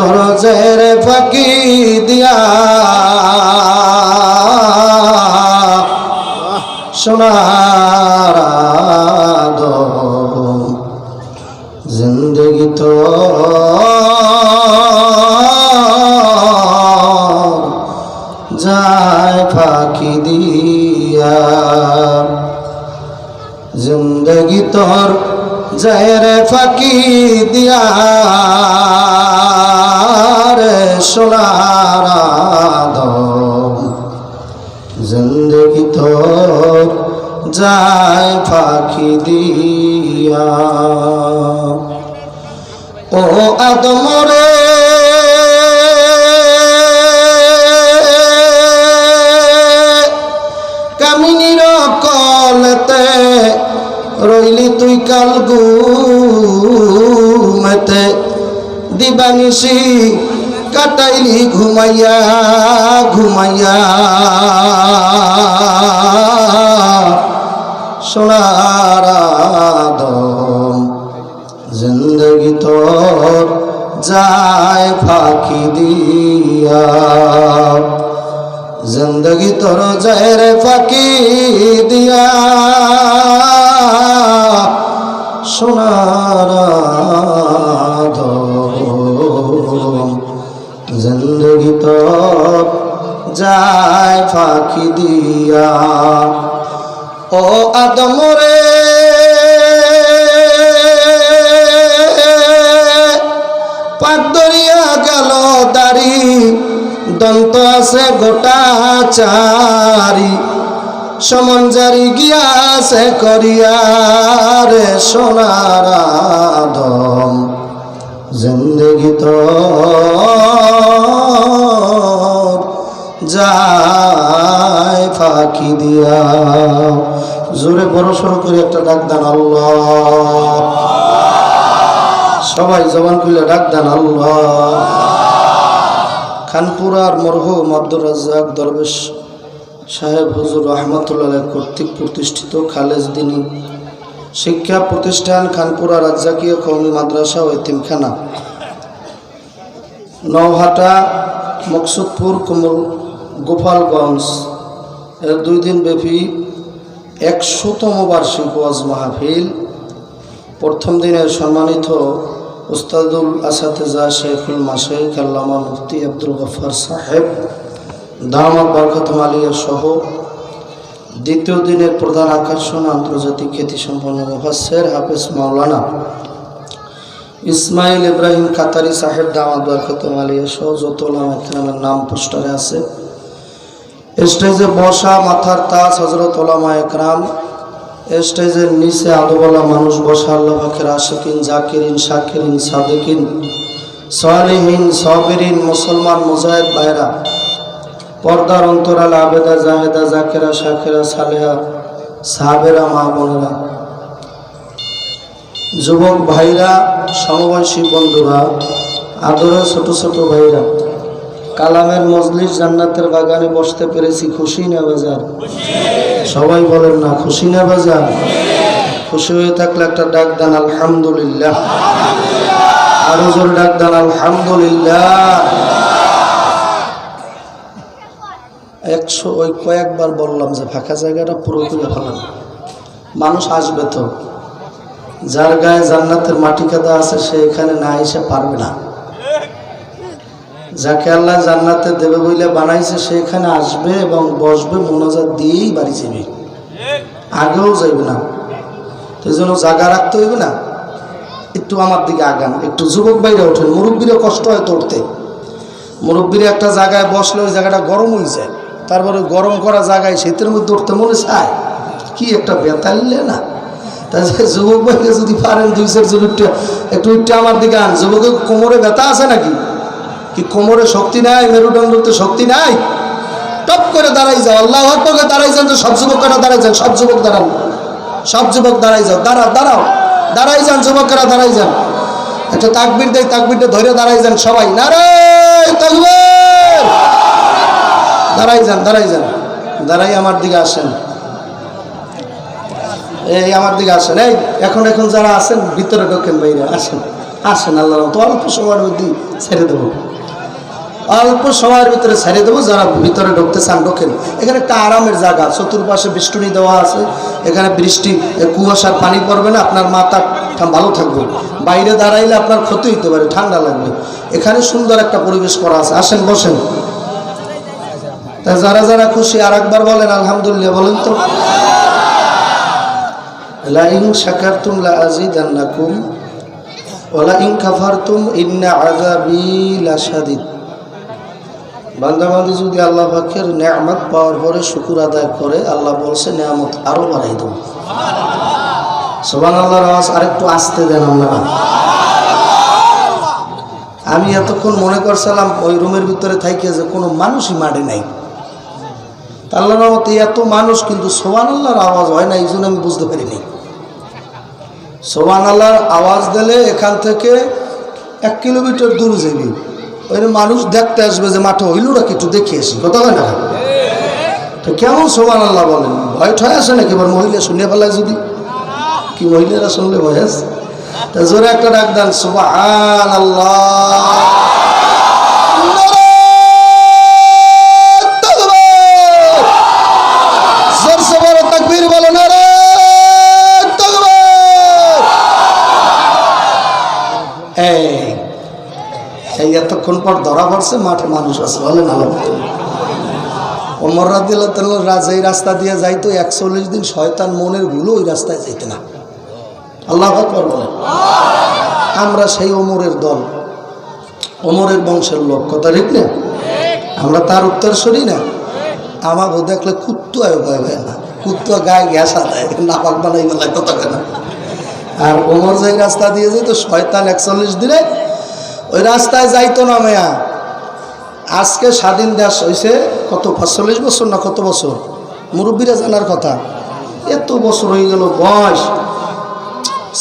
দরজের ফাঁকি দিয়া সোনার আদম জিন্দগি তো যায় ফাঁকি দিয়া জিন্দগি তোর যায় রে ফাঁকি দিয়া রে সোনার আদম জিন্দগি তোর যায় ফাঁকি দিয়া ও আদম রে কামিনীর কলতে রইলি তুই কাল ঘুমেতে দিবানিশি কাটাইলি ঘুমাইয়া ঘুমাইয়া সোনার আদম জিন্দগি তোর যায় ফাঁকি দিয়া জিন্দগি তোর যায় রে ফাঁকি দিয়া সোনার আদম জিন্দগি তোর যায় ফাঁকি দিয়া ও আদম রে পাক দরিয়া গেল দাড়ি দন্ত আছে গোটা চারি সমঞ্জারি গিয়াছে করিয়া রে সোনার আদম জিন্দগি তোর যায় ফাঁকি দিয়া জোরে বড় সড় করে একটা ডাক দেন আল্লাহ সবাই জবান খুলে ডাক দেন আল্লাহ খানপুরার মরহুম আব্দুর রাজ্জাক দরবেশ সাহেব হুজুর রহমতুল্লাহ কর্তৃক প্রতিষ্ঠিত খালেজ দিনী শিক্ষা প্রতিষ্ঠান খানপুরা রাজ্জাকিয়া কওমি মাদ্রাসা ও এতিমখানা নওহাটা মকসুদপুর কুমল গোপালগঞ্জ এর 2 দিন ব্যাপী 100তম বার্ষিক ওয়াজ মাহফিল প্রথম দিনের সম্মানিত উস্তাদুল আসাতেজা শেখুল মাশাইখ আল্লামা মুফতি আব্দুল গফফার সাহেব দামাত বরকতুম আলিয়া সহ দ্বিতীয় দিনের প্রধান আকর্ষণ আন্তর্জাতিক খ্যাতিসম্পন্ন মুফাসসির হাফেজ মাওলানা ইসমাইল ইব্রাহিম কাতারি সাহেব দামাত বরকতুম আলিয়া সহ যত উলামা ইকরামের নাম পোস্টারে আছে। স্টেজে বসা মাথার তাজ হযরত উলামা ইকরাম, স্টেজের নিচে আদবওয়ালা মানুষ বসা আল্লাহ পাকের আশিকিন জাকিরিন শাকিরিন সাদিকিন সালিহিন সাবিরিন মুসলমান মুজাহিদ ভাইরা, পর্দার অন্তরাল আবেদা জাহেদা জাকেরা শাকেরা সালেহা সাহাবেরা মা বোনেরা, যুবক ভাইরা, সমবয়সী বন্ধুরা, আদরে ছোট ছোট ভাইরা, কালামের মজলিস জান্নাতের বাগানে বসতে পেরেছি, খুশি না বাজার? সবাই বলেন না খুশি না বাজার? খুশি হয়ে থাকলে একটা ডাক দেন আলহামদুলিল্লাহ, আরো জোর ডাক দেন আলহামদুলিল্লাহ। 100 ওই কয়েকবার বললাম যে ফাঁকা জায়গাটা পুরো করে ফেলান, মানুষ আসবে তো, যার গায়ে জান্নাতের মাটি কাদা আছে সে এখানে না এসে পারবে না, যাকে আল্লাহ জান্নাতে দেবে বলে বানাইছে সে এখানে আসবে এবং বসবে, মোনাজাত দিয়েই বাড়ি যাবে, আগেও যাইবে না। তো এই জন্য জায়গা রাখতে হইবে না, একটু আমার দিকে আগান, একটু যুবক বাইরে ওঠেন, মুরব্বীরও কষ্ট হয় তোড়তে, মুরব্বীরা একটা জায়গায় বসলে ওই জায়গাটা গরম হয়ে যায়, তারপরে গরম করা জায়গায় শীতের মধ্যে উঠতে মনে চায়, কি একটা বেতাইলে না। তাহলে যুবক ভাইকে যদি পারেন 200 জন একটু আমার দিকে আন। যুবকের কোমরে ব্যথা আছে নাকি? কি কোমরে শক্তি নাই? মেরুদণ্ডতে শক্তি নাই? টপ করে দাঁড়াই যাও, আল্লাহু আকবার দাঁড়াই যান, তো সব যুবকরা দাঁড়াই যান, সব যুবক দাঁড়ান, সব যুবক দাঁড়াই যাও, দাঁড়াও দাঁড়াই যান, যুবকেরা দাঁড়াই যান, একটা তাকবীর দেয়, তাকবীরটা ধরে দাঁড়াই যান সবাই, নারে তাকবীর, দাঁড়াই যান, দাঁড়াই আমার দিকে আসেন, এই আমার দিকে আসেন, এই এখন যারা আছেন ভিতরে ঢোকেন, বাইরে আসেন, আসেন আল্লাহ তো অল্প সময়ের মধ্যে ছেড়ে দেবো, অল্প সময়ের ভিতরে ছেড়ে দেবো। যারা ভিতরে ঢুকতে চান ঢোকেন। এখানে একটা আরামের জায়গা, চতুর্পাশে বেষ্টনী দেওয়া আছে, এখানে বৃষ্টি কুয়াশার পানি পড়বে না, আপনার মাথা ভালো থাকবে। বাইরে দাঁড়াইলে আপনার ক্ষতি হইতে পারে, ঠান্ডা লাগবে। এখানে সুন্দর একটা পরিবেশ করা আছে, আসেন বসেন। তা যারা যারা খুশি আর একবার বলেন আলহামদুলিল্লাহ বলেন তো। লা ইন শাকারতুম লা আযীদান্নাকুম ওয়া লা ইন কাফারতুম ইন্না আযাবী লাশাদীদ। বান্দা বান্দী যদি আল্লাহ পাকের নেয়ামত পাওয়ার পরে শুকর আদায় করে, আল্লাহ বলছে নেয়ামত আরো বাড়াই দেব। সুবহানাল্লাহর আওয়াজ আরেকটু আসতে দেন আপনারা। আমি এতক্ষণ মনে করছিলাম ওই রুমের ভিতরে থাইকে যে কোনো মানুষই মাঠে নাই। আল্লাহর রহমতে এত মানুষ, কিন্তু সুবহানাল্লাহর আওয়াজ হয় না, এই জন্য আমি বুঝতে পারিনি। সুবহানাল্লাহর আওয়াজ দিলে এখান থেকে 1 কিলোমিটার দূর যাবি, ওই মানুষ দেখতে আসবে যে মাঠে হইলটা কি একটু দেখে আসি, কথা হয় না? তো কেমন সুবহানাল্লাহ বলেন, ভয় ঠয় আসে নাকি? এবার মহিলা শুনে ফেলায় যদি, কি মহিলারা শুনলে ভয় আছে? তা জোরে একটা ডাক দেন সুবহানাল্লাহ। এই এতক্ষণ পর ধরা পড়ছে মাঠে মানুষ আছে, বলেন আলহামদুলিল্লাহ। ওমর রাদিয়াল্লাহু তাআলা রাজা রাস্তা দিয়ে যাইতো, 41 দিন শয়তান মনের ভুলো ওই রাস্তায় যাইতে না। আল্লাহু আকবার বলেন। আমরা সেই ওমরের দল, ওমরের বংশের লোক, কথা ঠিক না? আমরা তার উত্তরসূরি না। আমাকে দেখলে কুত্তু আয় ভয় ভয় না, কুত্তু গায়ে গ্যাসা দেয়, নাপাক বানাই গেল, কথা কেনা। আর ওমর যে রাস্তা দিয়ে যেত, শয়তান 41 দিনে ওই রাস্তায় যাইতো না মেয়া। আজকে স্বাধীন দেশ হয়েছে কত 45 বছর না কত বছর, মুরব্বীরা জানার কথা। এত বছর হয়ে গেল বয়স,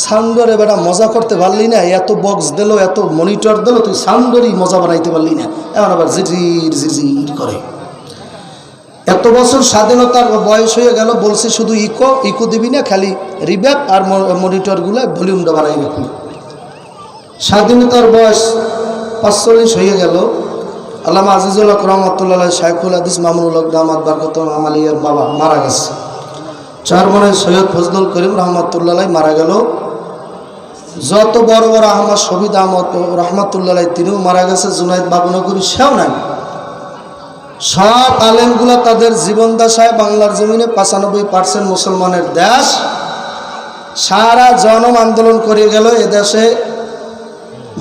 সাউন্ডরে বেটা মজা করতে পারলি না, এত বক্স দিল, এত মনিটর দিল, তুই সাউন্ডেরই মজা বানাইতে পারলি না। এখন আবার ঝিঝির ঝিঝির করে। এত বছর স্বাধীনতার বয়স হয়ে গেল, বলছে শুধু ইকো দিবি না, খালি রিব্যাক আর মনিটরগুলো ভলিউমটা বাড়াই রাখবি। স্বাধীনতার বয়স 45 হয়ে গেল। আল্লামা আজিজুল হক রহমাতুল্লাহ শাইখুল হাদিস মামুনুল হক দামাত বারকাতুহু আমালিয়ার বাবা মারা গেছে। চারমনের সৈয়দ ফজলুল করিম রহমাতুল্লাহ মারা গেল। যত বড় বড় আহমদ শহীদ আহমদ রহমাতুল্লাহ তিনিও মারা গেছে। জুনাইদ বাবুনগরী সেও নাই। সব আলেমগুলা তাদের জীবন দশায় বাংলার জমিনে 95% মুসলমানের দেশ, সারা জনম আন্দোলন করে গেল। এদেশে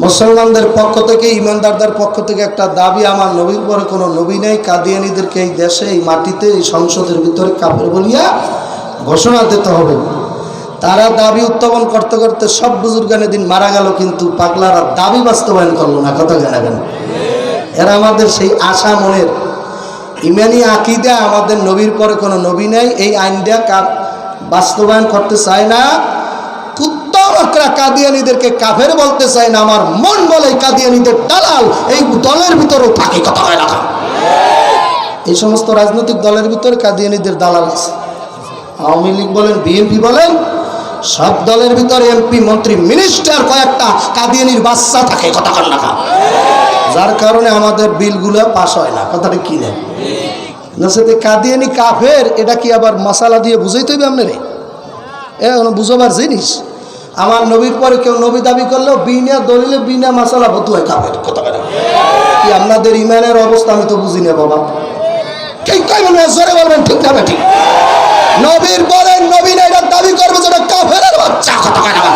মুসলমানদের পক্ষ থেকে, ইমানদারদের পক্ষ থেকে একটা দাবি, আমার নবীর পরে কোনো নবী নেই, কাদিয়ানীদেরকে এই দেশে, এই মাটিতে, এই সংসদের ভিতরে কাফের বলিয়া ঘোষণা দিতে হবে। তারা দাবি উত্থাপন করতে করতে সব বুজুর্গানে দিন মারা গেল, কিন্তু পাগলারা দাবি বাস্তবায়ন করলো না, কথা জানাবেন। এরা আমাদের সেই আশা মনের ইমানি আকিদা, আমাদের নবীর পরে কোনো নবী নেই, এই আইনটা বাস্তবায়ন করতে চায় না। কুত্তারা কাদিয়ানীদেরকে কাফের বলতে চায় না। আমার মন বলে কাদিয়ানীদের দালাল এই দলের ভিতরেও থাকে, কথা হয় না? এই সমস্ত রাজনৈতিক দলের ভিতরে কাদিয়ানীদের দালাল আছে। আওয়ামী লীগ বলেন, বিএনপি বলেন, সব দলের ভিতরে এমপি, মন্ত্রী, মিনিস্টার কয়েকটা কাদিয়ানীর বাচ্চা থাকে, কথা হয় না? যার কারণে আমাদের বিলগুলো পাস হয় না, কথাটা কি নেই না? সাথে কাদিয়ানী কাফের, এটা কি আবার মশালা দিয়ে বুঝাইতে হবে আপনারে? বুঝাবার জিনিস। আমার নবীর পরে কেউ নবী দাবি করলেও বিনা দলিলে, বিনা মশালা ভতু হয় কাফের, কথা বলে। কি আপনাদের ইমানের অবস্থা আমি তো বুঝি না বাবা। ঠিক তাই মনে হয়, জোরে বলবেন ঠিক না? ঠিক। নবীর পরে নবী না এটা দাবি করবে যেটা কাফের বাচ্চা, কথা বলে না?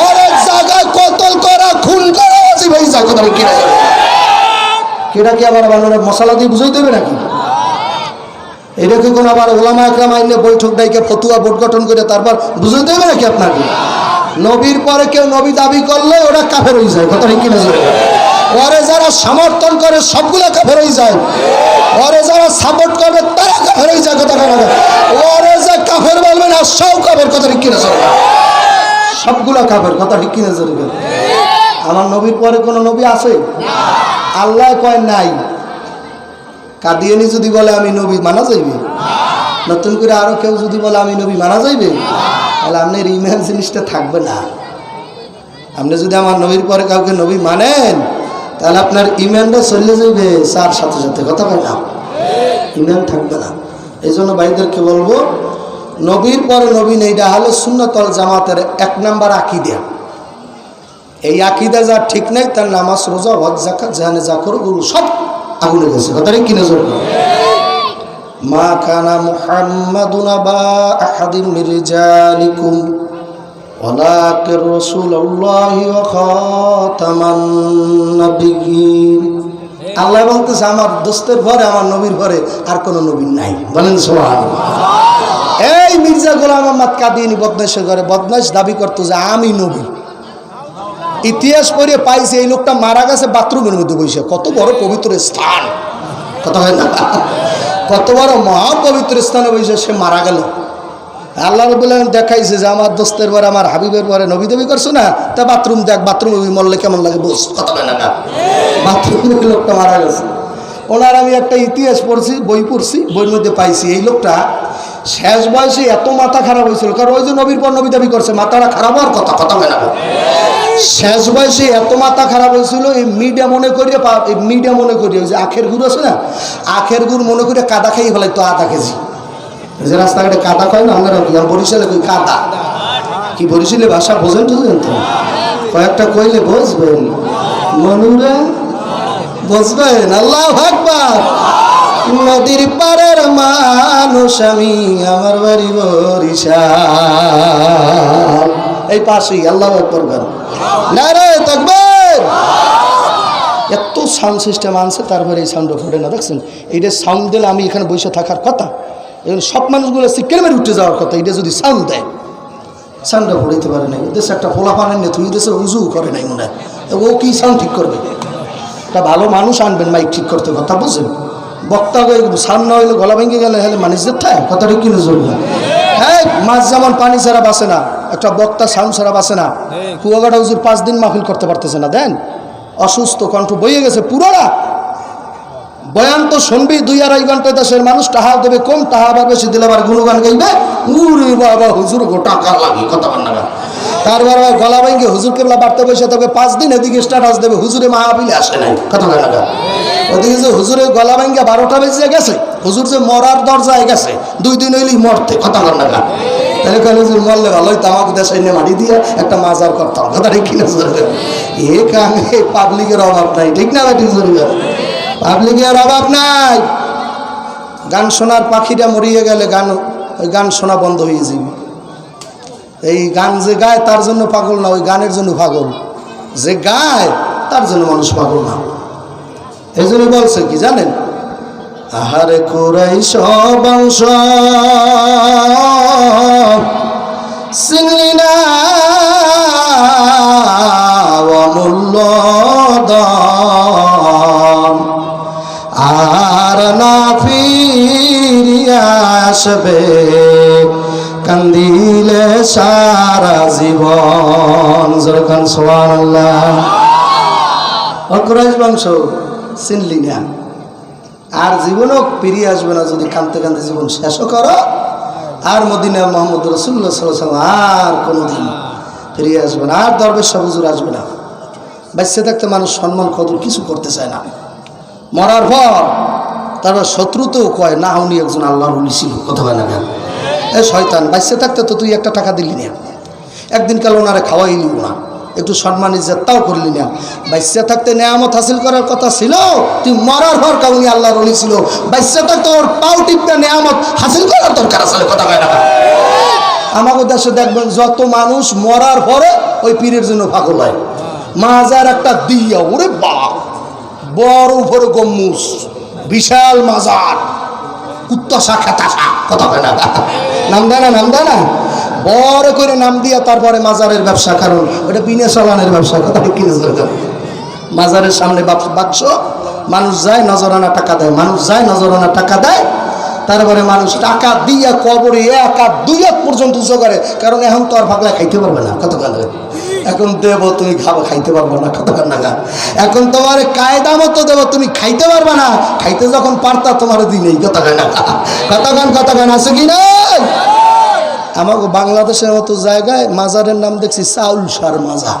অনেক জায়গায় কতল করা, খুন করা আছে ভাই, যা কথা কি না? এটা কি আবার মশালা দিয়ে বুঝাই দেবে নাকি? এটা কি কোনো আবার ওলামা একরাম আইনে বৈঠক ডাইকে ফতুয়া বোর্ড গঠন করে তারপর বুঝাই দেবে নাকি আপনাকে? নবীর পরে কেউ নবী দাবি করলে ওরা কাফের হয়ে যায়, কথা ঠিক কিনা? ওরে যারা সমর্থন করে সবগুলা কাফের হয়ে যায়, ওরে যারা সাপোর্ট করবে তারা কাফের হয়ে যায়, কথা কেনা? ওরে যে কাফের বলবে না সব কাফের, কথা ঠিক কিনা? সবগুলা কাফের, কথা ঠিক কিনা? আমার নবীর পরে কোনো নবী আছে? আল্লাহ কয় নাই। কাদিয়ানী যদি বলে আমি নবী, মানা যাইবে? নতুন করে আরো কেউ যদি বলে আমি নবী, মানা যাইবে? তাহলে আপনার ইমান জিনিসটা থাকবে না। আপনি যদি আমার নবীর পরে কাউকে নবী মানেন তাহলে আপনার ইমানটা চলে যাবে তার সাথে সাথে, কথা বলে না, ইমান থাকবে না। এই জন্য ভাইদেরকে বলবো, নবীর পরে নবী নেই, এটা হলো সুন্নাত ওয়াল জামাতের 1 নাম্বার আকীদা। এই আকীদা যার ঠিক নাই তার নামাজ রোজা হজ যাকাত জানে যা করো গুরু সব আগুনে গেছে, কথা কি না জোর? মা কানা মুহাম্মাদুন আবা আহাদিম মির রিজালিকুম ওয়ালাকির রাসূলুল্লাহি ওয়া খাতামান নাবিয়্যিন। আল্লাহ বলতেছে আমার দোস্তের ঘরে, আমার নবীর ঘরে আর কোনো নবী নাই, বলেন সুবহানাল্লাহ। এই মির্জা গোলাম আহমদ কাদিয়ানী বদমাইশের ঘরে বদমাইশ দাবি করতো যে আমি নবী। ইতিহাস পড়ে পাইছে এই লোকটা মারা গেছে বাথরুমের মধ্যে বসে। কত বড় পবিত্র স্থান, কথা হয় না, কত বড় মহাপবিত্র স্থানে বসে সে মারা গেল। আল্লাহ রাব্বুল আলামিন দেখাইছে যে আমার দোস্তের পরে আমার হাবিবের পরে নবী দাবি করছো না, তা বাথরুম দেখ, বাথরুমে মরলে কেমন লাগে বস, কথা হয় না, বাথরুমে লোকটা মারা গেছে। ওনার আমি একটা ইতিহাস পড়ছি, বই পড়ছি, বইয়ের মধ্যে পাইছি এই লোকটা শেষ বয়সে এত মাথা খারাপ হয়েছিল, কারণ ওই যে নবীর পর নবী দাবি করছে, মাথাটা খারাপ হওয়ার কথা, কথা হয় না। শেষ বয়সে এত মাথা খারাপ হয়েছিল, এই মিডিয়া মনে করিয়ে, এই মিডিয়া মনে করিয়ে ওই যে আখের গুড় আছে না, আখের গুড় মনে করে কাদা খাই ফেলাই তো আধা কেজি। যে রাস্তাঘাটে কাদা খায় না, আমরা বরিশালে কই কাদা, কি বরিশালে ভাষা বোঝেন টুঝেন তো, কয়েকটা কইলে বুঝবেন, মনুরা বুঝবেন। আল্লাহু আকবার। নদীর পাড়ের মানুষ আমি, আমার বাড়ি বরিশাল, এই পাশেই। আল্লাহু আকবার গান, নারে তাকবীর। এত সাউন্ড সিস্টেম আনছে, তারপরে এই সাউন্ডটা ফোটে না, দেখছেন? এইটা সাউন্ড দিলে আমি এখানে বসে থাকার কথা, এখন সব মানুষগুলো চিকেন মেরে উঠে যাওয়ার কথা। এটা যদি সাউন্ড দেয়, সাউন্ডটা ফুটাইতে পারে নাই। দেশে একটা পোলা পানেন না, তুই দেশে উজু করে নাই মনে হয়, ও কি সাউন্ড ঠিক করবে? একটা ভালো মানুষ আনবেন মাইক ঠিক করতে, কথা বুঝছেন? বক্তা সাউন্ড না হইলে গলা ভেঙে গেলে হলে মানুষদের থাকে, কথাটা কিনে জরুরি। হ্যাঁ, মাছ যেমন পানি ছাড়া বাসে না, একটা বক্তা সাউন্ড ছাড়া বাসে না। কুয়াকাটা হুজুর 5 দিন মাহফিল করতে পারতেছে না, দেন অসুস্থ, কণ্ঠ বইয়ে গেছে পুরোটা। বয়ান তো শুনবি 2-2.5 ঘন্টা, দেশের মানুষ টাহা দেবে কম, টাহা আবার বেশি দিলে আবার গুণগান গাইবে, উরে বাবা হুজুর গোটা কার লাগে, কথা বল না। তারপর গলা ভেঙে হুজুর কেবলা বাড়তে বসে তবে 5 দিন এদিকে স্ট্যাটাস দেবে হুজুরে মাহফিলে আসে নাই, কথা বল না। ওদিকে যে হুজুরের গলা ভেঙে 12টা বেজে গেছে, হুজুর যে মরার দরজায় গেছে, 2 দিন হইলেই মরতে, কথা বল না। তাহলে কেন হুজুর মরলে ভালোই, তামাক দেশে এনে মাটি দিয়ে একটা মাজার করতাম, কথা ঠিক কিনা? এ কামে পাবলিকের অভাব নাই, ঠিক না? পাবলিকের অভাব নাই। গান শোনার পাখিটা মরিয়ে গেলে গান, ওই গান শোনা বন্ধ হয়ে যাবে। এই গান যে গায় তার জন্য পাগল না, ওই গানের জন্য পাগল। যে গায় তার জন্য মানুষ পাগল না। এই জন্য বলছে কি জানেন? আহারে কুরাইশ বংশ চিনলি না অমূল্য দান, আর না ফিরিয়া আসবে কান্দিলে সারা জীবন। যখন সুবহানাল্লাহ। কুরাইশ বংশ চিনলি না, আর জীবনও ফিরিয়ে আসবে না যদি কাঁদতে কাঁদতে জীবন শেষও করো। আর মদিনা মুহাম্মদ রাসূলুল্লাহ সাল্লাল্লাহু আলাইহি ওয়াসাল্লাম আর কোনোদিন ফিরিয়ে আসবে না, আর দরবেশ হুজুর আসবে না। বাচ্চা থাকতে মানুষ সম্মান কদর কিছু করতে চায় না, মরার পর তারপর শত্রুতেও কয় না উনি একজন আল্লাহর ওলি ছিল, কথা বলে না। এ শয়তান, বাচ্চা থাকতে তো তুই একটা টাকা দিলি না, একদিন কাল ওনারে খাওয়াইলি না, একটু সম্মান ইজ্জতটাও করলি না। বাচ্চা থাকতে নেয়ামত হাসিল করার কথা ছিল, তুই মরার পর কাউনি আল্লাহর ওলি ছিল। বাচ্চা থাকতে ওর পাও টিপটা নেয়ামত হাসিল করার দরকার আছে, কথা কয় না। আমাদের দেশে দেখবেন যত মানুষ মরার পরে ওই পীরের জন্য পাগল হয়। মাজার একটা দিয়া, ওরে বাপ, বড় উপরে গম্বুজ, বিশাল মাজার, কুত্তাশা খেতাশা, কথা কয় না। নাম দেয় না, নাম দেয় না, বড় করে নাম দিয়া তারপরে মাজারের ব্যবসা, কারণ ওটা বিনা চালানের ব্যবসা, কথা কিনে মাজারের সামনে বাক্স, মানুষ যায় নজরানা টাকা দেয়, মানুষ যায় নজরানা টাকা দেয়, তারপরে মানুষ টাকা দিয়া কবরে 1-2 পর্যন্ত উঁচু করে, কারণ এখন তো আর ভাগলা খাইতে পারবে না, কত গান এখন দেব তুমি খাবো, খাইতে পারবো না, কত গান না। এখন তোমার কায়দা মতো দেবো, তুমি খাইতে পারবে না, খাইতে যখন পারতা তোমার দিনেই, কত গান না, কত গান আছে কি না। আমাকে বাংলাদেশের মতো জায়গায় মাজারের নাম দেখছি চাউল সার মাজার,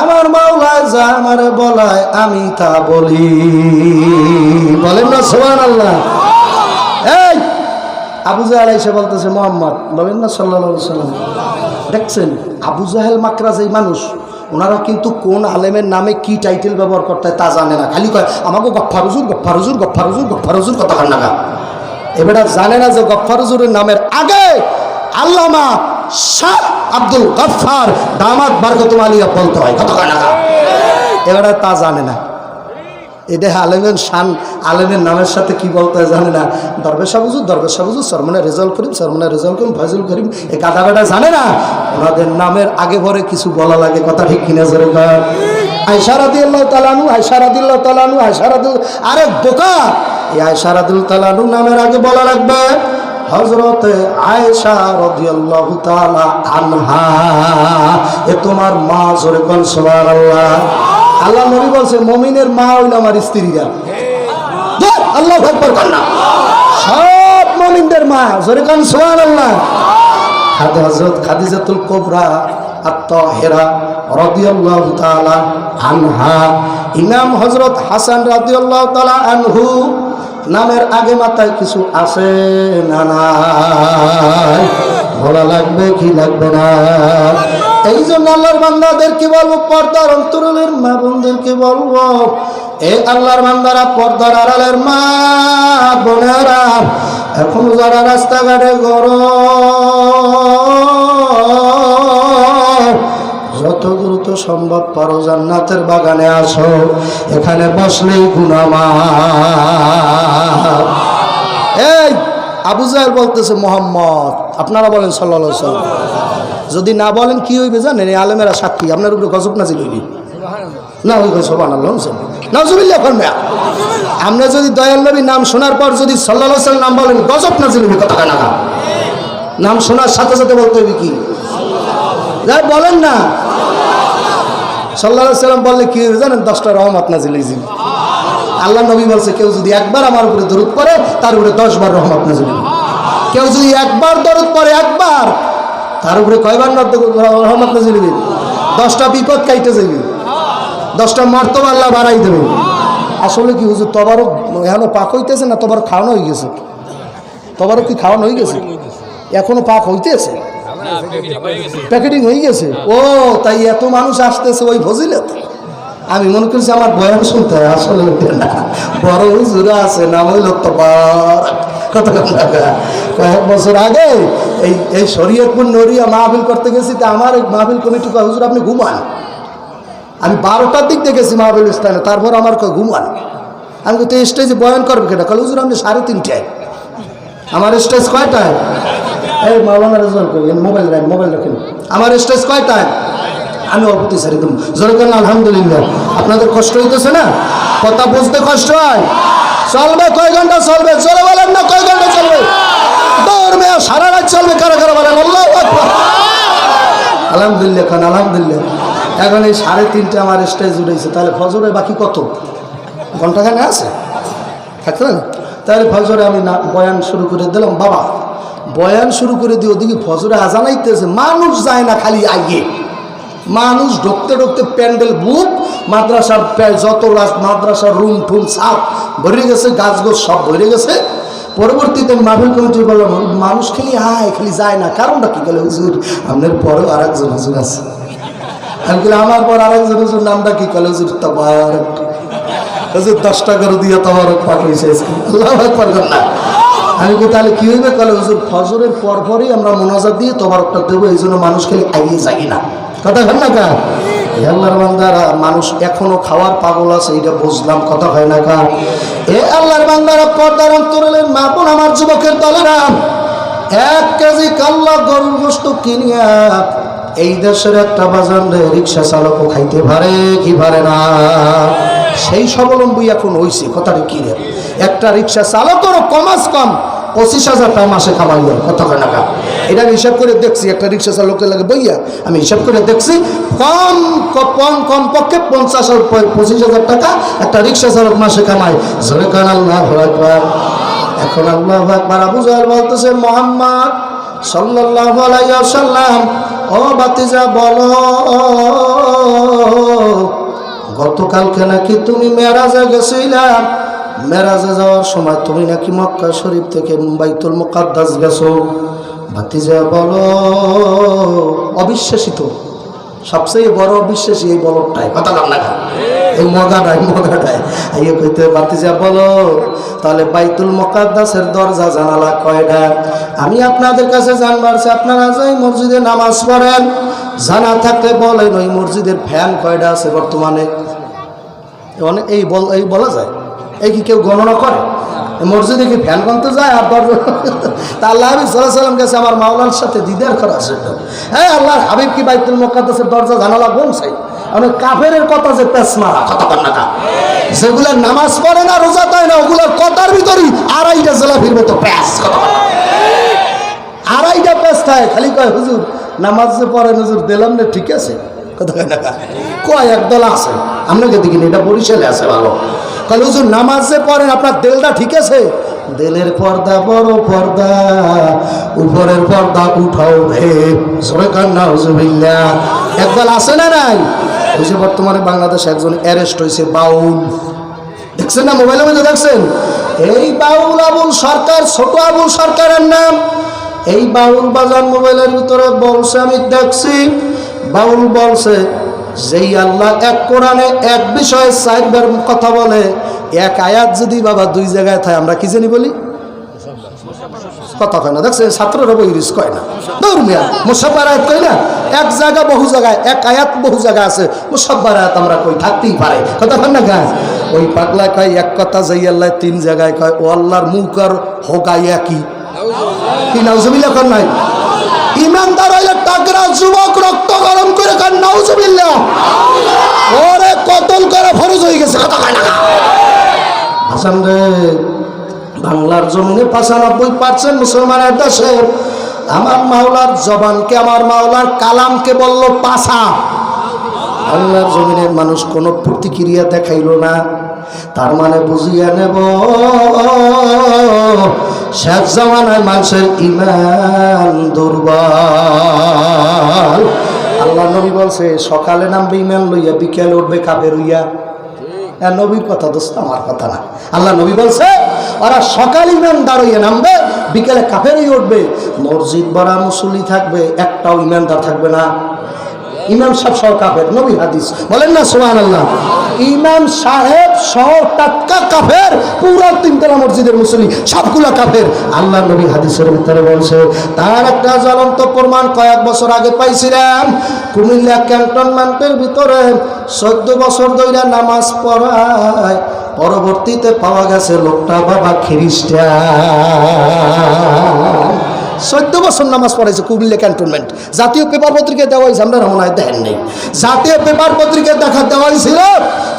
আমার মাওলায় যা আমারে বলায় আমি তা বলি। বলেন না সুবহানাল্লাহ। এই আবু জাহেল এসে বলতেছে মোহাম্মদ, বলেন না সাল্লাল্লাহু আলাইহি ওয়াসাল্লাম। দেখছেন আবু জাহেল মাকরাজ এই মানুষ, ওনারা কিন্তু কোন আলেমের নামে কি টাইটেল ব্যবহার করতে হয় তা জানে না, খালি কয় আমাকে গফফার হুজুর, গফফার হুজুর, গফফার হুজুর, গফফার হুজুর, কথা কান না। এবারে জানে না যে গফফার হুজুরের নামের আগে আল্লামা শাহ আব্দুল গফফার দামাত বারকাতুল আলিয়া বলতে হয়, কথা কান না। এবারে তা জানে না, এটা আলেমের শান, আলেমের নামের সাথে কি বলতে হয় জানে না। দরবেশ সাহেব হুজুর, দরবেশ সাহেব হুজুর, সরমনে রেজাল্ট করিম, সরমনে রেজাল্ট করিম, ফয়জুল করিম, এই গাদা বেটা জানে না ওনাদের নামের আগে পরে কিছু বলা লাগে, কথা ঠিক কিনা জোরে কর। আয়েশা রাদিয়াল্লাহু তাআলা আনহা, আয়েশা রাদিয়াল্লাহু তাআলা আনহা, আয়েশা রাদিয়াল্লাহু, আরে বোকা, এই আয়েশা রাদিয়াল্লাহু তাআলা আনহা নামের আগে বলা লাগবে হযরত আয়েশা রাদিয়াল্লাহু তাআলা আনহা, এ তোমার মা, জোরে কোন সুবহানাল্লাহ। আল্লাহ নবী বলছে মুমিনের মা হইল আমার স্ত্রীরা। আল্লাহু আকবার কন্যা, সব মুমিনদের মা, জোরে কোন সুবহানাল্লাহ। হযরত খাদিজাতুল কুবরা আত-তাহিরা রাদিয়াল্লাহু তাআলা আনহা, ইমাম হযরত হাসান রাদিয়াল্লাহু তাআলা আনহু নামের আগে মাথায় কিছু আছে না নাই, বলা লাগবে কি লাগবে না। এই জন্য আল্লাহর বান্দাদেরকে বলবো, পর্দার অন্তরালের মা বোনদেরকে বলবো, এ আল্লাহর বান্দারা, পর্দার আড়ালের মা বোনেরা, এখনো যারা রাস্তাঘাটে গরম, যত দ্রুত সম্ভব পারো জান্নাতের বাগানে আসো, এখানে বসলেই গুনাহ মাফ। এই আবু জাহেল বলতেছে মোহাম্মদ, আপনারা বলেন সাল্লাল্লাহু আলাইহি ওয়াসাল্লাম। যদি না বলেন কি হইবে জানেন, এই আলেমেরা সাক্ষী, আপনার উপরে গজব নাজিল হইবে না, ওই সুবহানাল্লাহ নাউজুবিল্লাহ ফরমায়া। আমরা যদি দয়াল নবীর নাম শোনার পর যদি সাল্লাল্লাহু আলাইহি ওয়াসাল্লাম নাম বলেন, গজব নাজিল হইবে, কথা না। নাম শোনার সাথে সাথে বলতে হবে কি, যাই বলেন না সাল্লাল্লাহু আলাইহি ওয়াসাল্লাম বললে কি হইবে জানেন, 10টা রহমত নাজিল হইবে। আল্লাহ নবী বলছে কেউ যদি একবার আমার উপরে দরুদ পড়ে তার উপরে 10 বার রহমত নাজিল হবে। কেউ যদি একবার দরুদ পড়ে, একবার, তার উপরে কয়বার রহমত নাজিল হবে? 10টা বিপদ কাইটে যাবে, 10টা মর্তবা আল্লাহ বাড়াই দেবে। আসলে কি হুজুর তবারও এখনো পাক হইতেছে না, তবার খাওয়ানো হয়ে গেছে? তবারও কি খাওয়ানো হয়ে গেছে? এখনো পাক হইতেছে, প্যাকেটিং হয়ে গেছে। ও তাই এত মানুষ আসতেছে ওই ফজিলত। আমি মনে করছি আমার বয়ান শুনতে হয়, আসলে না, বড় হুজুরা আছে, নাম হইল তবার। কয়েক বছর আগে এই শরীয়তপুর নড়িয়া মাহফিল করতে গেছি, তা আমার মাহফিল কমিটি কয় হুজুর আপনি ঘুমান। আমি 12টার দিক দেখেছি মাহফিল স্থানে, তারপর আমার কয় ঘুমান। আমি তো স্টেজে বয়ান করবে কেটা, কাল হুজুর আপনি 3:30টায়। আমার স্টেজ কয়টায়? এই মাওলানা রেজাল্ট করি, মোবাইল রাখেন। আমার স্টেজ কয়টায়? আমি অল্পতে সারি দেবো, জোরে করেন আলহামদুলিল্লাহ। আপনাদের কষ্ট হইতেছে না? কথা বুঝতে কষ্ট হয়? চলবে কয় ঘন্টা চলবে? চলে বলেন না, কয় ঘন্টা চলবে? দৌড়বে সারা রাত চলবে, কারা কারা বলেন আল্লাহু আকবার। আলহামদুলিল্লাহ খান, আলহামদুলিল্লাহ। এখন এই 3:30 আমার স্টেজ উঠেছে, তাহলে ফজরে বাকি কত ঘন্টাখানে আছে, থাকতো না? তাহলে ফজরে আমি বয়ান শুরু করে দিলাম। বাবা বয়ান শুরু করে দিয়ে ওদিকে ফজরে আজান আইতেছে, মানুষ যায় না, খালি আইয়ে মানুষ ঢুকতে ঢুকতে প্যান্ডেল বুক, মাদ্রাসার যত মাদ্রাসার রুম টুম সাপ ভরে গেছে, গাছ গোছ সব ভরে গেছে। পরবর্তীতে মাহফিল কমিটি বললাম মানুষ খালি আয়, খালি যায় না, কারণটা কি? বলে হুজুর আপনার পরেও আরেকজন হুজুর আছে। আমি বলি আমার পর আরেকজন হুজুর, নামটা কি? বলে হুজুর তাবারক, হুজুর 10 টাকা দিয়ে তাবারক পাঠিয়েছে। আল্লাহু আকবার না। আমি কি তাহলে কি হইবে? বলে হুজুর ফজরের পরপরই আমরা মোনাজাত দিয়ে তাবারকটা দেবো, এই জন্য মানুষ খালি আইয়ে যাই না, কথা হয় না কা? আল্লাহর বান্দারা, মানুষ এখনো খাওয়ার পাগল আছে, এটা বুঝলাম, কথা হয় না কা? এ আল্লাহর বান্দারা, পর্দার অন্তরালের মা বোন, আমার যুবকের দলেরা, 1 কেজি কাল্লা গরুর গোশত কিনিয়া এই দেশের একটা বাজার রিক্সা চালকও খাইতে পারে কি পারে না? সেই স্বাবলম্বী এখন হইছে, কথাটা কি রে? একটা রিক্সা চালকেরও কমাস কম 25,000 টাকা মাসে কামাই হয়, কথা হয় না কা? এটা আমি হিসাব করে দেখছি, একটা রিক্সা চালকের লাগে বইয়া আমি হিসাব করে দেখছি, কম পক্ষে 25,000 টাকা একটা রিক্সা চালক মাসে কামায়। জোরে কান আল্লাহু আকবার। এখন আল্লাহু আকবার। আবু জাহেল বলতেছে মোহাম্মদ সাল্লাল্লাহু আলাইহি ওয়াসাল্লাম, ও ভাতিজা বলো, গতকালকে নাকি তুমি মেরাজে গেছিলা, মেরাজে যাওয়ার সময় তুমি নাকি মক্কা শরীফ থেকে বাইতুল মুকাদ্দাস গেছো। ভাতিজা বলো, অবিশ্বাসিত, সবচেয়ে বড় অবিশ্বাসী এই বলটাই, কথা বল না, এই মগাটাই এই কইতে ভাতিজা বলো, তাহলে বাইতুল মুকাদ্দাসের দরজা জানালা কয়টা? আমি আপনাদের কাছে জানবার চাই, আপনারা যে মসজিদে নামাজ পড়েন, জানা থাকলে বলেন ওই মসজিদের ফ্যান কয়টা আছে বর্তমানে? অনেক এই বলা যায়, এই কি কেউ গণনা করে? মসজিদে কি ফ্যান গনতে যায়? আর দরজা তা আল্লাহ হাবিব সাল্লাল্লাহু আলাইহি ওয়াসাল্লাম গেছে আমার মাওলার সাথে দিদার করার জন্য। হ্যাঁ, আল্লাহর হাবিব কি বাইতুল মুকাদ্দাসের দরজা জানালা বলছে? অনেক কাফেরের কথা যে পেছ মারা কথা বল না, যেগুলা নামাজ পড়ে না, রোজা দেয় না, ওগুলোর কথার ভিতরই আড়াইটা জেলাফির মতো প্যাস, কথা বল, আড়াইটা প্যাস থাকে, খালি কয় হুজুর নামাজ যে পড়েন হুজুর দিলাম না, ঠিক আছে, কথা কয় না, কয় একদল আছে আপনাকে দেখিনি, এটা বরিশালে আছে ভালো, তাহলে হুজুর নামাজ যে পড়েন আপনার দিলটা ঠিক আছে? দিলের পর্দা বড় পর্দা, উপরের পর্দা উঠাও রে, সরে কান নাউজুবিল্লাহ। একদল আছে না নাই? ওই যে বর্তমানে বাংলাদেশে একজন অ্যারেস্ট হয়েছে, বাউল, দেখছেন না মোবাইলের মধ্যে দেখছেন? এই বাউল আবুল সরকার, ছোট আবুল সরকারের নাম। এই বাউল বাজার মোবাইলের ভিতরে বলছে, আমি দেখছি, বাউল বলছে যেই আল্লাহ এক কোরআনে এক বিষয়ে 4 বার কথা বলে, এক আয়াত যদি বাবা 2 জায়গায় থাকে, আমরা কি জানি বলি? কথা কয় না, দেখছে ছাত্ররা বই রিস কয় না, দৌড়মিয়া মুসাব্বার আয়াত কই না, এক জায়গা বহু জায়গায়, এক আয়াত বহু জায়গা আছে, মুসাব্বার আয়াত আমরা কই, থাকতেই পারে, কথা কয় না গা? ওই পাগলা কয় এক কথা যেই আল্লাহ 3 জায়গায় কয়, ও আল্লাহর মুখ আর হোগাইয়া কি নাউজুবিল্লাহ কর নাই? ইমানদার হইলে টাকরা যুবক রক্ত গরম করে কান নাউজুবিল্লাহ, ওরে কতল করা ফরজ হয়ে গেছে, কথা কয় না? হাসান রে, বাংলার জমিনে 95% মুসলমানের দেশে আমার মাওলার জবানকে, আমার মাওলার কালামকে বলল পাছা। বাংলার জমিনের মানুষ কোনো প্রতিক্রিয়া দেখাইল না, তার মানে বুঝিয়ে নেব শেষ জামানায় মানুষের ইমান দুর্বল। আল্লাহ নবী বলছে সকালে নামবে ইমান লইয়া, বিকেলে উঠবে কাফের হইয়া। নবীর কথা দোস্ত, আমার কথা না। আল্লাহ নবী বলছে ওরা সকাল ইমানদার হইয়া নামবে, বিকেলে কাফের হয়ে উঠবে। মসজিদ ভরা মুসল্লি থাকবে, একটাও ইমানদার থাকবে না। ইমাম সাহেব সহ কাফের, নবী হাদিস, বলেন না সুবহানাল্লাহ। ইমাম সাহেব সহ টাটকা কাফের, পুরো 3 তলা মসজিদের মুসল্লি সবগুলা কাফের। আল্লাহ নবী হাদিসের ভিতরে বলছে, তার একটা জ্বলন্ত প্রমাণ কয়েক বছর আগে পাইছিলাম। কুমিল্লা ক্যান্টনমেন্টের ভিতরে 14 বছর ধরে নামাজ পড়ায়, পরবর্তীতে পাওয়া গেছে লোকটা বাবা খ্রিস্টান। 14 বছর নামাজ পড়াইছে কুমিল্লা ক্যান্টনমেন্ট। জাতীয় পেপার পত্রিকায় দেওয়া হয়েছে, আমরা মনে হয় দেখেন নেই, জাতীয় পেপার পত্রিকায় দেওয়া হয়েছিল।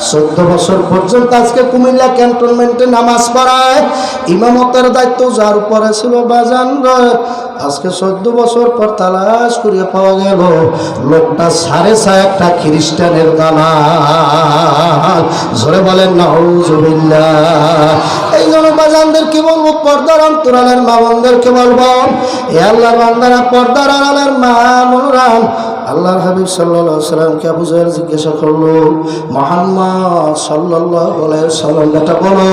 14 বছর পর্যন্ত আজকে কুমিল্লা ক্যান্টনমেন্টে নামাজ পড়ায়, ইমামতের দায়িত্ব যার উপরে ছিল বাজান, আজকে 14 বছর পর তালাশ করিয়া পাওয়া গেল লোকটা 6.5 একটা খ্রিস্টানের দালাল। জোরে বলেন নাউজুবিল্লাহ। এই জন্য বাজানদের কি বলবো, পর্দার অন্তরালের মা বোনদেরকে বলবো, এ আল্লাহর বান্দারা, পর্দার আড়ালের মা বোনরা, আল্লাহর হাবিব সাল্লাল্লাহু আলাইহি ওয়াসাল্লামকে আবু জাহেল জিজ্ঞাসা করলো, মুহাম্মদ সাল্লাল্লাহু আলাইহি ওয়াসাল্লাম এটা বলো,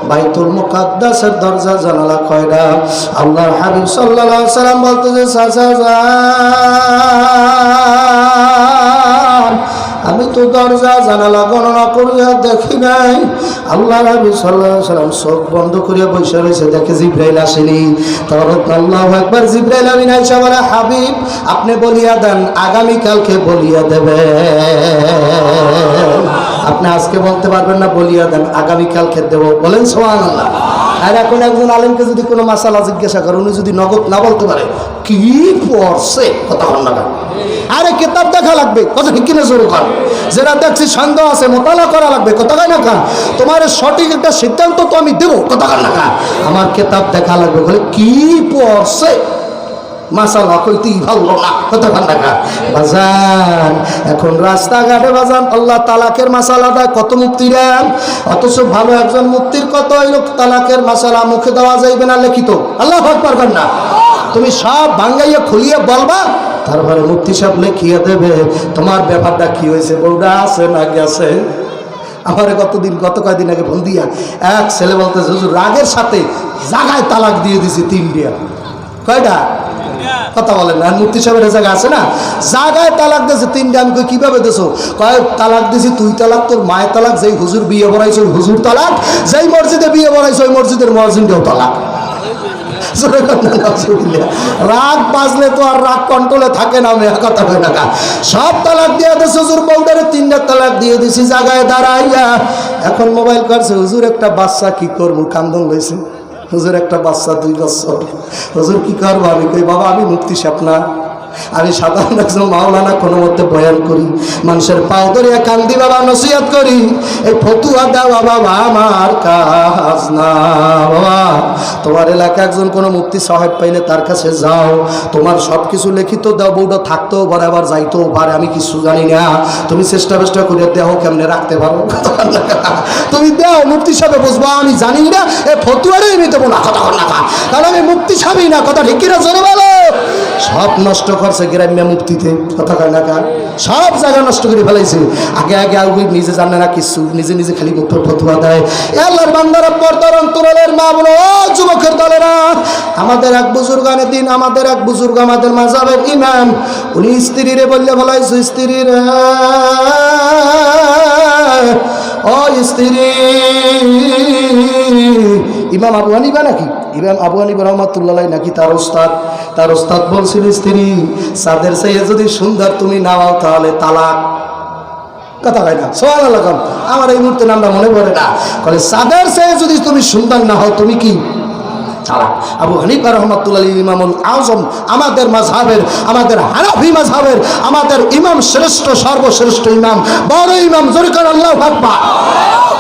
বাইতুল মুকাদ্দাসের দরজা জানালা কয়টা? আল্লাহর হাবিব সাল্লাল্লাহু আলাইহি ওয়াসাল্লাম বলতেছে, আমি তো দরজা জানালা গণনা করিয়া দেখি নাই। আল্লাহ হাবিব সাল্লাল্লাহু আলাইহি ওয়াসাল্লাম চোখ বন্ধ করিয়া বসে রয়েছে, দেখে জিবরাইল আসেনি। তখন আল্লাহু আকবার, জিবরাইল আমিন আয়েশা বলে, হাবিব আপনি বলিয়া দেন, আগামীকালকে বলিয়া দেবে। আপনি আজকে বলতে পারবেন না, বলিয়া দেন, আগামীকালকে দেবো। বলেন সুবহানাল্লাহ। আর এখন একজন আলেমকে যদি কোনো মাসালা জিজ্ঞাসা করে, উনি যদি নগদ না বলতে পারে, কি পড়ছে, কথা বল না, আরে কিতাব দেখা লাগবে, কথা ঠিক কিনা শুরু কর। যেটা দেখছি সন্দেহ আছে, মোতালা করা লাগবে, কথা কয় না কা? তোমার সঠিক একটা সিদ্ধান্ত তো আমি দেবো, কথা কয় না কা? আমার কিতাব দেখা লাগবে। বলে কি পড়ছে, মাসালা কইতেই ভালো না, কথা কয় না কা? বাজান এখন রাস্তাঘাটে বাজান আল্লাহ তালাকের মাসালা দেয় কত মুক্তিরা, অথচ ভালো একজন মুক্তির কত হইল তালাকের মাসালা মুখে দেওয়া যাইবে না লিখিত। আল্লাহু আকবার কর না। তুমি সব ভাঙ্গাইয়া খুলিয়ে বলবা, তারপরে মুফতি সাহেব লিখিয়ে দেবে তোমার ব্যাপারটা কি হয়েছে, বউটা আছে না গেছে। আমার গত কয়েকদিন আগে ফোন দিয়া এক ছেলে বলতে হুজুর রাগের সাথে জাগায় তালাক দিয়ে দিছি 3টা। কয়টা কথা বলেন না, মুফতি সাহেবের জায়গা আছে না, জাগায় তালাক দিয়েছে 3টা। আমি কই কিভাবে দিছো? কয় তালাক দিছি তুই তালাক, তোর মায়ের তালাক, যেই হুজুর বিয়ে বড়াইছে ওই হুজুর তালাক, যেই মসজিদে বিয়ে বড়াইছে ওই মসজিদের মুয়াজ্জিনটাও তালাক। রাগ বাজলে তো আর রাগ কন্ট্রোলে থাকে না, মেয়ে কথা হয় না। সব তালাক দিয়ে দিয়েছে হুজুর, বউটারে 3টা তালাক দিয়ে দিছি জায়গায় দাঁড়াইয়া। এখন মোবাইল করছে হুজুর একটা বাচ্চা কি করবো, কান্দন লইছে হুজুর একটা বাচ্চা 2 বছর, হুজুর কি করবো? আমি কই বাবা আমি মুফতি সাহেব না, আমি সাধারণ একজন মাওলানা, কোনো মধ্যে বয়ান করি, মানুষের পাও ধরিয়া কান্দি বাবা নসিহত করি, এই ফতুয়া দেওয়া বাবা আমার কাজ না। বাবা তোমার এলাকা একজন কোনো মুফতি সাহেব পাইলে তার কাছে যাও, তোমার সব কিছু লিখিত দাও, বউটা থাকতেও পারে আবার যাইতেও পারে, আমি কিছু জানি না, তুমি চেষ্টা করে দেহ কেমনে রাখতে পারো, তুমি দাও, মুফতি সাহেব বুঝবো, আমি জানি না, এ ফতুয়ারে আমি দেবো না, কথা না, কারণ আমি মুফতি সাহেবই না, কথা ঠিক কিনা জোরে বলো। সব নষ্ট করছে গ্রাম্য মুফতিতে, কথা কয় না কা, সব জায়গা নষ্ট করে ফেলাইছে। আগে নিজে জানে না কিছু, নিজে খালি মুখের ফতুয়া দেয়। আল্লাহর বান্দারা, পর্দার অন্তরালের মা বলো, ও যুবকের দলেরা, আমাদের এক বুজুর্গানের দিন, আমাদের এক বুজুর্গ, আমাদের মাযহাবের ইমাম, উনি স্ত্রীরে বললে বলাইছে, স্ত্রীরা ও স্ত্রী, ইমাম আবু হানিফা নাকি, ইমাম আবু হানিফা রহমাতুল্লাহ নাকি তার ওস্তাদ বলছিল, স্ত্রী সাদের চেয়ে যদি সুন্দর তুমি নাও তাহলে তালাক। কথা হয় না, সুবহানাল্লাহ। আমার এই মুহূর্তে নামটা মনে পড়ে না, বলে সাদের চেয়ে যদি তুমি সুন্দর না হও তুমি কি তালাক। আবু হানিফা রহমাতুল্লাহ ইমামুল আজম, আমাদের মাযহাবের, আমাদের হানাফি মাযহাবের আমাদের ইমাম, শ্রেষ্ঠ সর্বশ্রেষ্ঠ ইমাম, বড় ইমাম, জোরে করে আল্লাহু আকবার।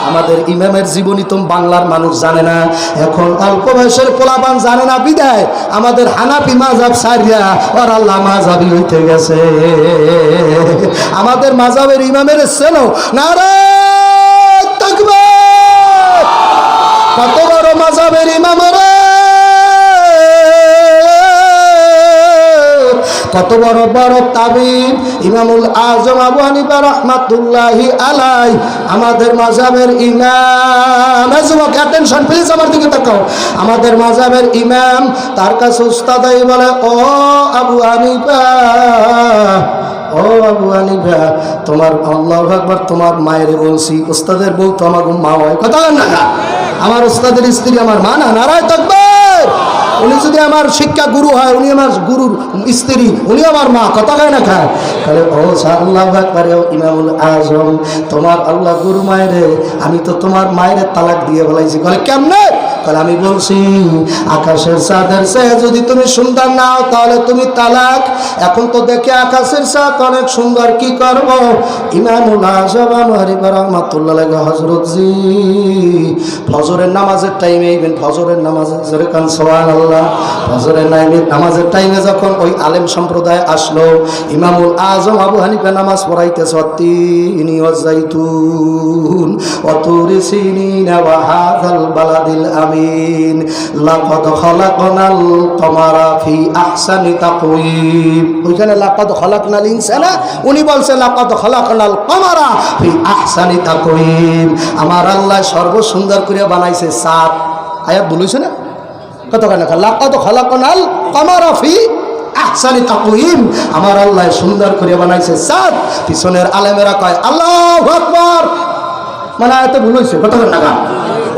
আমাদের ইমামের জীবনী তো বাংলার মানুষ জানে না, এখন অল্প বয়সের পোলাপান জানে না, বিদায় আমাদের হানাফি মাযহাব সারিয়া আর আল্লাহ মাযহাবি হইতে গেছে। আমাদের মাযহাবের ইমামের চেনো, নারে তাকবীর, কত বড় মাযহাবের ইমামের, কত বড় বড় তাবিব, ইমামুল আজম আবু হানিফা রাহমাতুল্লাহি আলাইহি, আমাদের মাযহাবের ইমাম। যুবক অ্যাটেনশন প্লিজ, আমার দিকে তাকাও। আমাদের মাযহাবের ইমাম, তার কাছে উস্তাদাই বলে, ও আবু হানিফা, ও আবু হানিফা, তোমার আল্লাহু আকবার, তোমার মায়ের বলছি, উস্তাদের বউ তো আমার মা হয়, কথা না, আমার উস্তাদের স্ত্রী আমার মা না, নারায়ে তাকবীর। উনি যদি আমার শিক্ষা গুরু হয়, উনি আমার গুরুর স্ত্রী, উনি আমার মা, কথা কয় না খায়। তাহলে ও আল্লাহু আকবার, ইমামুল আজম, তোমার আল্লাহ গুরু মায়েরে, আমি তো তোমার মায়ের তালাক দিয়ে বলাইছি। বলে কেমনে? বলে আমি বলছি আকাশের চাঁদের চেয়ে যদি তুমি সুন্দর নাও তাহলে তুমি তালাক। এখন তো দেখে আকাশের চাঁদ অনেক সুন্দর, কি করব? ইমামুল আজম হানিফা রাহমাতুল্লাহ আলাইহি হযরত জি ফজরের নামাজের টাইমে, ইভেন ফজরের নামাজে জোরে কান সুবহানাল্লাহ, ফজরের নামাজের টাইমে যখন ওই আলেম সম্প্রদায় আসলো, ইমামুল আজম আবু হানিফা নামাজ পড়াইতেছে, তিনি ওয়াজাইতুন ওয়া তুরি সিনিনা ওয়া হাযাল বালাদিল আমিন লাকাদ খালাকনাল কমারা ফি আহসানি তাকওয়িম। ওইখানে লাকাদ খালাকনাল ইনসানা, উনি বলছে লাকাদ খালাকনাল কমারা ফি আহসানি তাকওয়িম। আমার আল্লাহ সর্বসুন্দর করে বানাইছে চাঁদ। আয়াত বলেছে না, কত কেন লাকাদ খালাকনাল কমারা ফি আহসানি তাকওয়িম, আমার আল্লাহ সুন্দর করে বানাইছে চাঁদ। পিছনের আলেমেরা কয় আল্লাহু আকবার, মানে আয়াতে ভুল হইছে, কত টাকা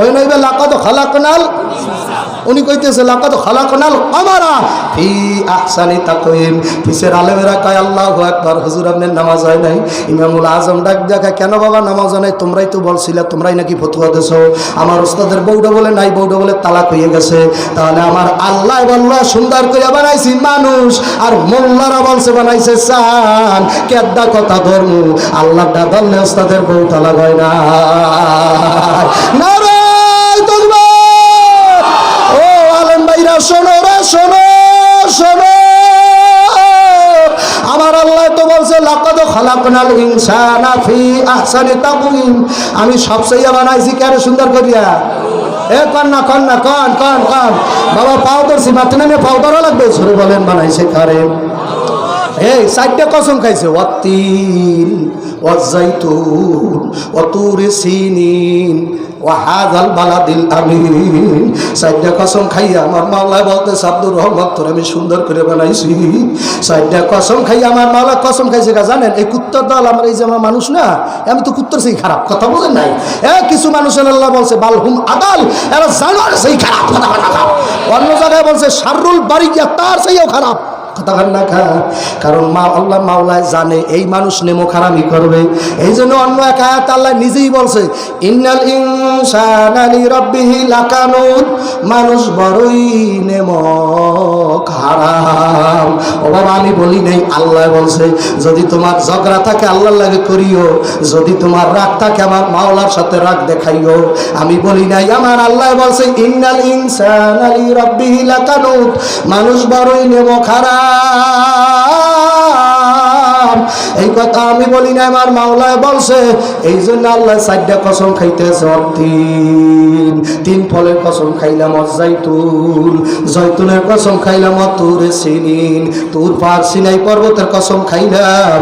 ওই নইবে লাকাদ খালাকনাল, উনি কইতেছে লাকাদ খালাকনাল কমারা ফি আহসানি তাকওয়িম। পিছের আলেমেরা কয় আল্লাহু আকবার, হুজুর আপনার নামাজ হয় নাই। ইমামুল আজম ডাক দেখা, কেন বাবা নামাজ হয় নাই? তোমরাই তো বলছিলে, তোমরাই নাকি ফতোয়া দেছো। আমার ওস্তাদের বউটা বলে নাই, বউটা বলে তালাক হয়ে গেছে। তাহলে আমার আল্লাহ বললো সুন্দর করে বানাইছি মানুষ, আর মোল্লারা বলছে বানাইছে চান। কেদ্দা কথা ধর্ম, আল্লাহটা ধরলে ওস্তাদের বউ তালাক হয় না। নারে তাকবীর, ও আলেম ভাইরা শোনো রে, শোনো শোনো, আমার আল্লাহ তো বলছে লাকাদ খালাকনাল ইনসানা ফি আহসানি তাকওয়িম, আমি সবচেয়ে বানাইছি কারে সুন্দর করিয়া। এ কন না কন না কন কন কন বাবা পাও ধরছি মাঠে নামে পাও ধরা লাগবে সরে বলেন বানাইছে কারে এই চারটা কসম খাইছে ওয়াতিন ওয়াজাইতুন ওয়াতুরি সিনিন ওয়াহাযাল বালাদিল আমিন চারটা কসম খাইয়া আমার মাওলা বলতেছে আব্দুর রহমান তোর আমি সুন্দর করে বানাইছি চারটা কসম খাইয়া আমার মাওলা কসম খাইছে জানেন এই কুত্তার দল আমার এই যে আমার মানুষ না আমি তো কুত্তার সেই খারাপ কথা বলেন নাই কিছু মানুষের আল্লাহ বলছে বালহুম আদাল এরা জানোয়ার সেই খারাপ কথা অন্য জায়গায় বলছে শাররুল বারিয়া তার সেইও খারাপ কথা না কারণ মা আল্লাহ মাওলায় জানে এই মানুষ নেমো খারাপই করবে এই জন্য অন্য এক আয়াত আল্লাহ নিজেই বলছে ইন্নাল ইনসানা লিরাব্বিহি লাকানুত মানুষ বড়ই নেমো খারাপ ও বাবা আমি বলি নাই আল্লাহ বলছে যদি তোমার ঝগড়া থাকে আল্লাহর লাগে করিও যদি তোমার রাগ থাকে আমার মাওলার সাথে রাগ দেখাইও আমি বলি নাই আমার আল্লাহ বলছে ইন্নাল ইনসানা লিরাব্বিহি লাকানুত মানুষ বড়ই নেমো খারাপ এই কথা আমি বলি না আমার মাওলায় বলছে এই জন্য আল্লাহ চারটা কসম খাইতেছে তিন ফলের কসম খাইলাম জয়তুনের কসম খাইলাম তুরে সিনিন তুর পার সিনাই পর্বতের কসম খাইলাম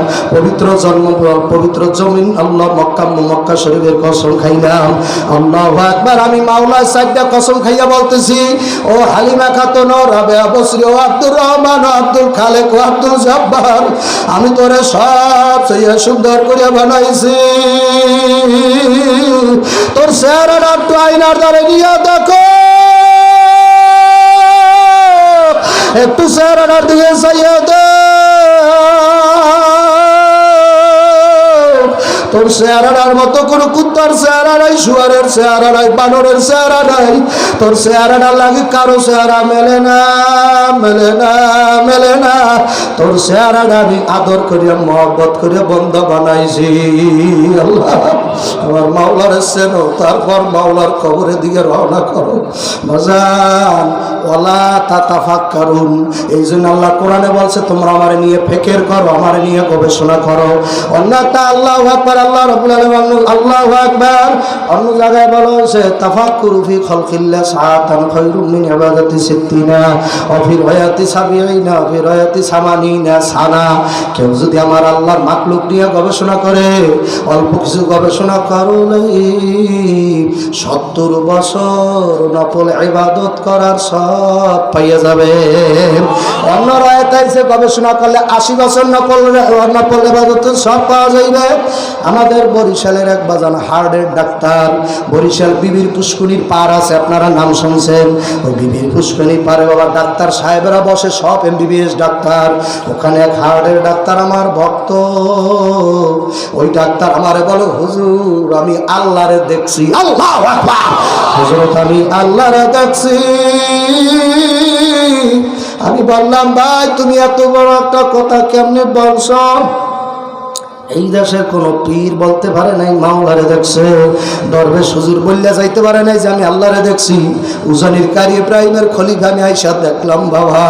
পবিত্র জমিন আল্লাহ মক্কা শরীফের কসম খাইলাম আল্লাহু আকবার আমি মাওলায় চারটা কসম খাইয়া বলতেছি ও হালিমা খাতুন ও রাবেয়া বসরি ও আব্দুর রহমান ও আব্দুল খালেক ও আব্দুল জব্বার আমি তোরে সব চেয়ে সুন্দর করে বানাইছি তোর চেহারাটা একটু আয়নার দ্বারে নিয়ে দেখো একটু চেহারাটার দিকে চাইয়ে দে তোর চেহারার মতো কোনো কুত্তার চেহারা নাই শুয়ারের চেহারা নাই বানরের চেহারা নাই তোর চেহারাটা লাগে কারো চেহারা মেলে না মেলে না মেলে না তোর চেহারাটা আমি আদর করিয়া মহব্বত করিয়া বন্ধ বানাইছি আল্লাহ আমার মাওলার চেনো তারপর মাওলার কবরের দিকে রওনা করো বাজান ওয়ালা তাতাফাক্কারুন এই জন্য আল্লাহ কোরআনে বলছে তোমরা আমারে নিয়ে ফিকির করো আমারে নিয়ে গবেষণা করো অন্য একটা আল্লাহু আকবার আল্লাহ রাব্বুল আলামিন আল্লাহু আকবার অন্য জায়গায় বলা হয়েছে তাফাক্কুরু ফি খালকিল্লাহ সাআতান খায়রুম মিন ইবাদাতি সিত্তিনা ওয়া ফি রায়াতি সাবিঈনা ফি রায়াতি সামানিনা সানা কেউ যদি আমার আল্লাহর মাখলুক নিয়ে গবেষণা করে অল্প কিছু গবেষণা করলেই 70 বছর নফল ইবাদত করার সব পাইয়া যাবে অন্য রায়াতে আছে গবেষণা করলে 80 বছর নফল ইবাদতের সব পাওয়া যাবে আমাদের বরিশালের এক বাজান হার্টের ডাক্তার বরিশাল বিবির পুষ্করিণীর পার আছে আপনারা নাম শুনছেন ওই বিবির পুষ্করিণীর পারে বাবা ডাক্তার সাহেবেরা বসে সব এমবিবিএস ডাক্তার ওখানে এক হার্টের ডাক্তার আমার ভক্ত ওই ডাক্তার আমারে বলো হুজুর আমি আল্লাহরে দেখছি আল্লাহু আকবার হুজুর আমি আল্লাহরে দেখছি আমি বললাম ভাই তুমি এত বড় একটা কথা কেমনে বলছো এই দেশের কোন পীর বলতে পারে নাই মাওলারে দেখছে দরবেশ হুজুর বললে যাইতে পারে নাই যে আমি আল্লাহরে দেখছি উজানির কারি ইব্রাহিমের খলিফা আমি আয়েশা দেখলাম বাবা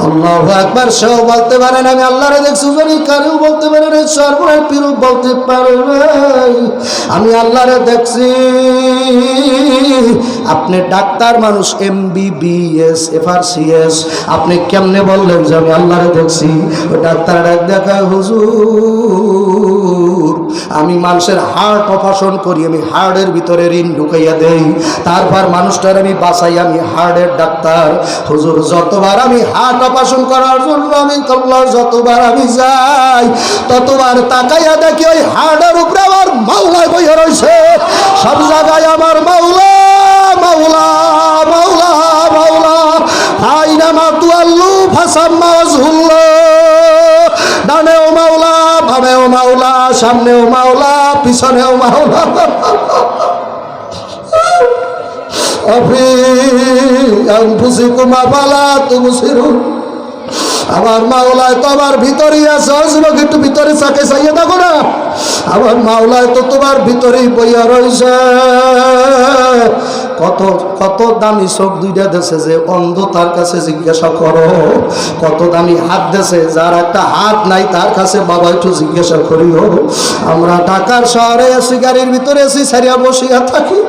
আল্লাহু আকবার সেও বলতে পারে না আমি আল্লাহরে দেখছি উজানির কারিও বলতে পারে না সর্বরাই পীরও বলতে পারে নাই আমি আল্লাহরে দেখছি আপনি ডাক্তার মানুষ এমবিবিএস এফআরসিএস আপনি কেমনে বললেন যে আমি আল্লাহরে দেখছি ওই ডাক্তার ডাক দেখায় হুজুর আমি মানুষের হার্ট অপারেশন করি আমি হার্টের ভিতরে ঋণ ঢুকাইয়া দেই তারপর মানুষটার আমি বাঁচাই আমি হার্টের ডাক্তার হুজুর যতবার আমি হার্ট অপারেশন করার জন্য আমি যতবার আমি যাই ততবার তাকাইয়া দেখি ওই হার্টের উপরে আমার মাওলা বইয়া রয়েছে সব জায়গায় আমার মাওলা মাওলা মাওলা মাওলা আইনা মাতু আল্লু ফাসাম্মা ওয়াজহুল্লাহ ডানেও মাওলা বামেও মাওলা সামনেও মাওলা পিছনেও মাওলা আমার মাওলায় তো আমার ভিতরেই আছে একটু ভিতরে চাকে চাইয়ে দেখো না আমার মাওলায় তো তোমার ভিতরেই বইয়া রয়েছে কত কত দামি চোখ দুইটা দেশে যে অন্ধ তার কাছে জিজ্ঞাসা করো কত দামি হাত দেশে যার একটা হাত নাই তার কাছে বাবা একটু জিজ্ঞাসা করিও আমরা ঢাকার শহরে এসি গাড়ির ভিতরে এসি সারিয়া বসিয়া থাকি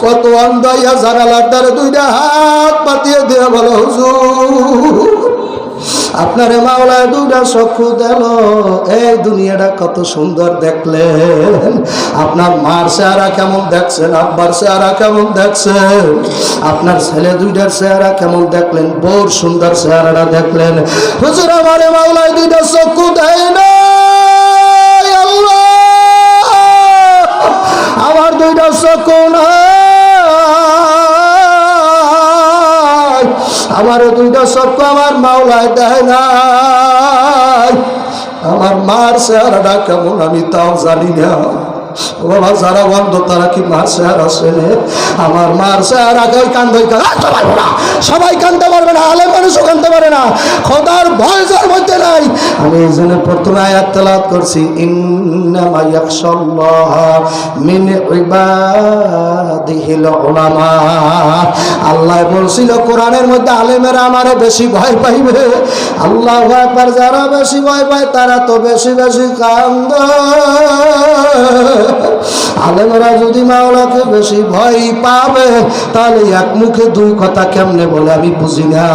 কত অন্ধইয়া জানালার দ্বারে দুইটা হাত পাতিয়ে দিয়ে বলো হুজুর আপনারে মাওলায় দুইটা চক্ষু দিল, এই দুনিয়াটা কত সুন্দর দেখলেন, আপনার মার চেহারা কেমন দেখছেন, আব্বার চেহারা কেমন দেখছেন, আপনার ছেলে দুইটার চেহারা কেমন দেখলেন, বউর সুন্দর চেহারাটা দেখলেন। হুজুর আমারে মাওলায় দুইটা চক্ষু দেয় না, আল্লাহ আমার দুইটা চক্ষু না, আমার দুইটা চক্ষু আমার মাওলায় দেয় নাই। আমার মার চেহারাটা কেমন আমি তাও জানি না। বাবা যারা বন্ধ তারা কি মার চেহারা চেনে? আমার মার চেহারা কেউ কান্দই সবাই কান্দতে পারবে না, আলেম মানুষও কান্দতে পারে না, খোদার ভয় যার মধ্যে নাই। আমি এই জন্য প্রথমে আয়াত তেলাওয়াত করছি, ইন্নামা ইয়াখশাল্লাহ মিন ইবাদিহিল উলামা। আল্লাহ বলছিল কোরআনের মধ্যে আলেমেরা আমারে বেশি ভয় পাইবে। আল্লাহু আকবার, যারা বেশি ভয় পায় তারা তো বেশি বেশি কান্দে। আলেমরা যদি মাওলাকে বেশি ভয় পাবে তাহলে এক মুখে দুই কথা কেমনে বলে আমি বুঝি না।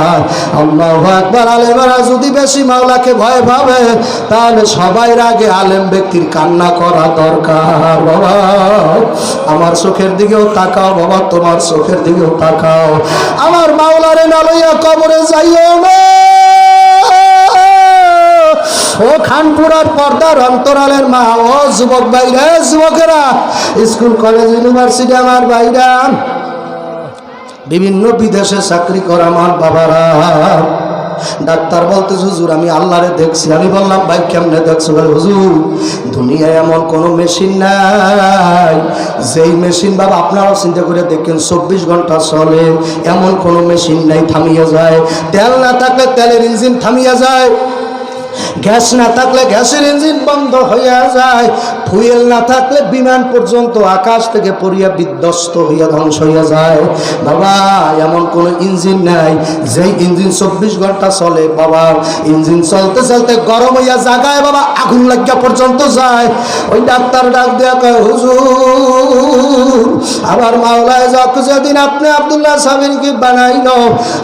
আল্লাহু আকবার, আলেমরা যদি বেশি মাওলাকে ভয় পাবে তাহলে সবাই আগে আলেম ব্যক্তির কান্না করা দরকার। বাবা আমার চোখের দিকেও তাকাও, বাবা তোমার চোখের দিকেও তাকাও। আমার মাওলারে না লইয়া কবরে যাইও না। ও খানপুরার পর্দার অন্তরালের মা, ও যুবক ভাইরা, যুবকেরা, স্কুল কলেজ ইউনিভার্সিটি আমার ভাইরা, বিভিন্ন বিদেশে চাকরি করা আমার বাবারা, ডাক্তার বলতে হুজুর আমি আল্লাহরে দেখছি। আমি বললাম ভাই কেমনে দেখছো? হুজুর দুনিয়ায় এমন কোনো মেশিন নাই যেই মেশিন বাবা আপনারাও চিন্তা করে দেখেন 24 ঘন্টা চলে, এমন কোনো মেশিন নাই থামিয়ে যায়। তেল না থাকলে তেলের ইঞ্জিন থামিয়ে যায়, গ্যাস না থাকলে গ্যাসের ইঞ্জিন বন্ধ হইয়া যায়, ফুয়েল না থাকলে বিমান পর্যন্ত আকাশ থেকে পড়িয়া বিধ্বস্ত হইয়া ধ্বংস হইয়া যায়। বাবা এমন কোনো ইঞ্জিন নাই যেই ইঞ্জিন 24 ঘন্টা চলে। বাবা ইঞ্জিন চলতে চলতে গরম হইয়া জাগায়, বাবা আগুন লাগিয়া পর্যন্ত যায়। ওই ডাক্তার ডাক দিয়া কয় হুজুর আমার মাওলায় যেদিন আপনি আব্দুল্লাহ সাবিরকে বানাইল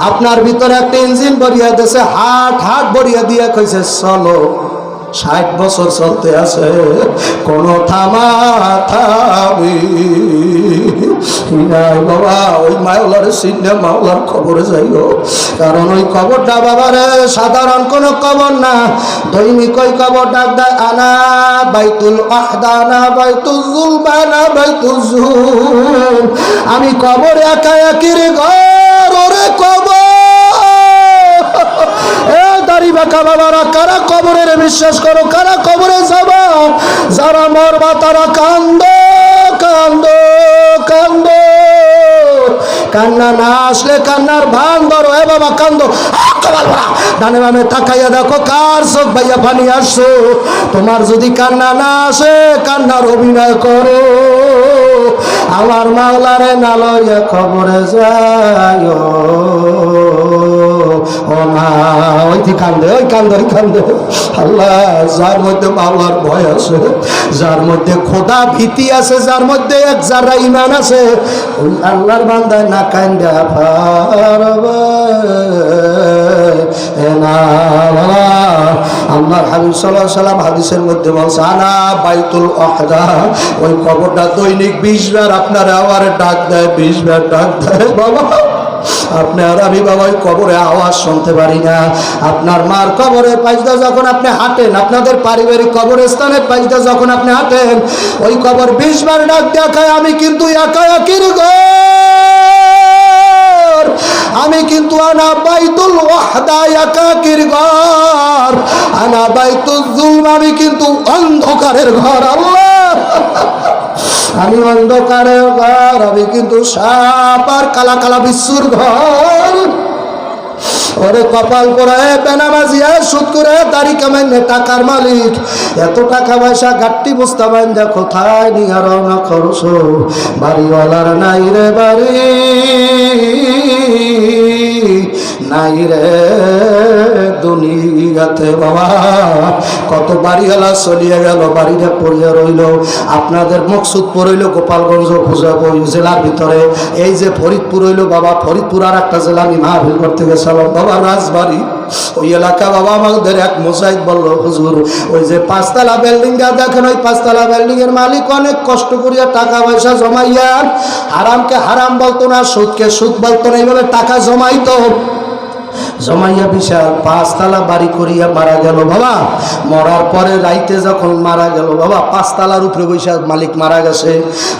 আপনার ভিতরে একটা ইঞ্জিন ভরিয়া দিয়েছে, হাট ভরিয়া দিয়া কইছে চলো, 60 বছর চলতে আছে, কোন থামি নাই। বাবা ওই মাওলার সিনে মাওলার খবরে যাইও, কারণ ওই কবরটা বাবারে সাধারণ কোন কবর না, দৈনিক ওই কবর ডাক দেয় আনা বাইতুল ওয়াহদানা বাইতুল যুলবানা বাইতুল যুল। আমি কবর একা একির ঘর, ওরে কবর বাবারা কারা কবরের বিশ্বাস করো, কারা কবরে যাবা, যারা মরবা তারা কান্দো কান্দো কান্দো, কান্না না আসলে কান্নার ভান ধরো। এ বাবা কান্দো, ডানে বামে তাকাইয়া দেখো কার চোখ ভাইয়া পানি আসছো। তোমার যদি কান্না না আসে কান্নার অভিনয় করো। আমার মাওলারে না লইয়া খবরে যায় ও না, ওই কান্দে, ওই কান্দে, ওই কান্দে। আল্লাহ যার মধ্যে মাওলার ভয় আছে, যার মধ্যে খোদা ভীতি আছে, যার মধ্যে এক যারা ইমান আছে, ওই আল্লাহর বান্দায় না কান্দা পারবে না। আল্লাহর হাবিব সাল্লাল্লাহু আলাইহি ওয়াসাল্লাম হাদিসের মধ্যে বলছে আনা বাইতুল ওয়াহদা, ওই কবরটা দৈনিক 20 বার আপনার আওয়ারে ডাক দেয়, 20 বার ডাক দেয়। বাবা আপনি আর আমি বাবা ওই কবরে আওয়াজ শুনতে পারি না। আপনার মার কবরের পাশটা যখন আপনি হাঁটেন, আপনাদের পারিবারিক কবরস্থানের পাশটা যখন আপনি হাঁটেন, ওই কবর 20 বার ডাক দেখায় আমি কিন্তু একা একির ঘর, আমি কিন্তু আনা বাইতুল ওয়াহদা একাকির ঘর, আনা বাইতুল যুলম আমি কিন্তু অন্ধকারের ঘর। আল্লাহ আমি অন্ধকারের ঘর, আমি কিন্তু সাপ আর কালা কালা বিশ্বর ঘর। ওরে কপাল পরে বেনামাজি সুদ করে দাড়ি কামাই টাকার মালিক, এত টাকা পয়সা গাট্টি বস্তা বাইন্দা কোথায় নিয়ে রওনা খরচ, বাড়িওয়ালার নাই রে বাড়ি, নাই রে দুনিয়া। জায়গাতে বাবা কত বাড়িওয়ালা চলিয়ে গেল, বাড়িটা পড়িয়া রইল। আপনাদের মকসুদপুর হইল গোপালগঞ্জ জেলার ভিতরে, এই যে ফরিদপুর হইল বাবা, ফরিদপুর আর একটা জেলা আমি মাহফিল করতে গেছিলাম বাবা, রাজবাড়ি ওই এলাকা বাবা। আমাদের এক মুজাহিদ বলল, হুজুর ওই যে 5 তলা বিল্ডিংটা দেখেন, ওই 5 তলা বিল্ডিং এর মালিক অনেক কষ্ট করিয়া টাকা পয়সা জমাইয়া, হারামকে হারাম বলতো না, সুদকে সুদ বলতো না, এইভাবে টাকা জমাইতো, জমাইয়া বিশাল 5 তলা বাড়ি করিয়া মারা গেল বাবা। মরার পরে রাইতে যখন মারা গেল বাবা, 5 তলার উপরে বৈশা মালিক মারা গেছে।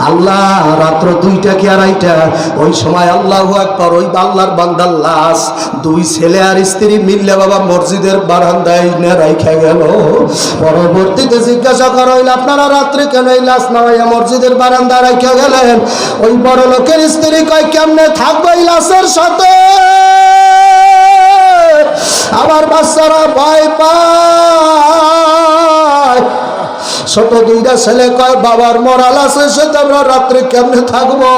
আল্লাহ, রাত্র 2টা কি 2:30, ওই সময় আল্লাহু আকবার, ওই আল্লাহর বান্দার লাশ 2 ছেলে আর স্ত্রী মিললে বাবা মসজিদের বারান্দায় এনে রাইখা গেল। পরবর্তীতে জিজ্ঞাসা করা হইল, আপনারা রাত্রে কেন এই লাশ নামাইয়া মসজিদের বারান্দায় রাইখা গেলেন? ওই বড় লোকের স্ত্রী কয়, কেমনে থাকবে এই লাশের সাথে, আমার বাচ্চারা ভয় পায়। ছোট 2টা ছেলে কয়, বাবার মরা লাশ এসে তো আমরা রাত্রে কেমনে থাকবো?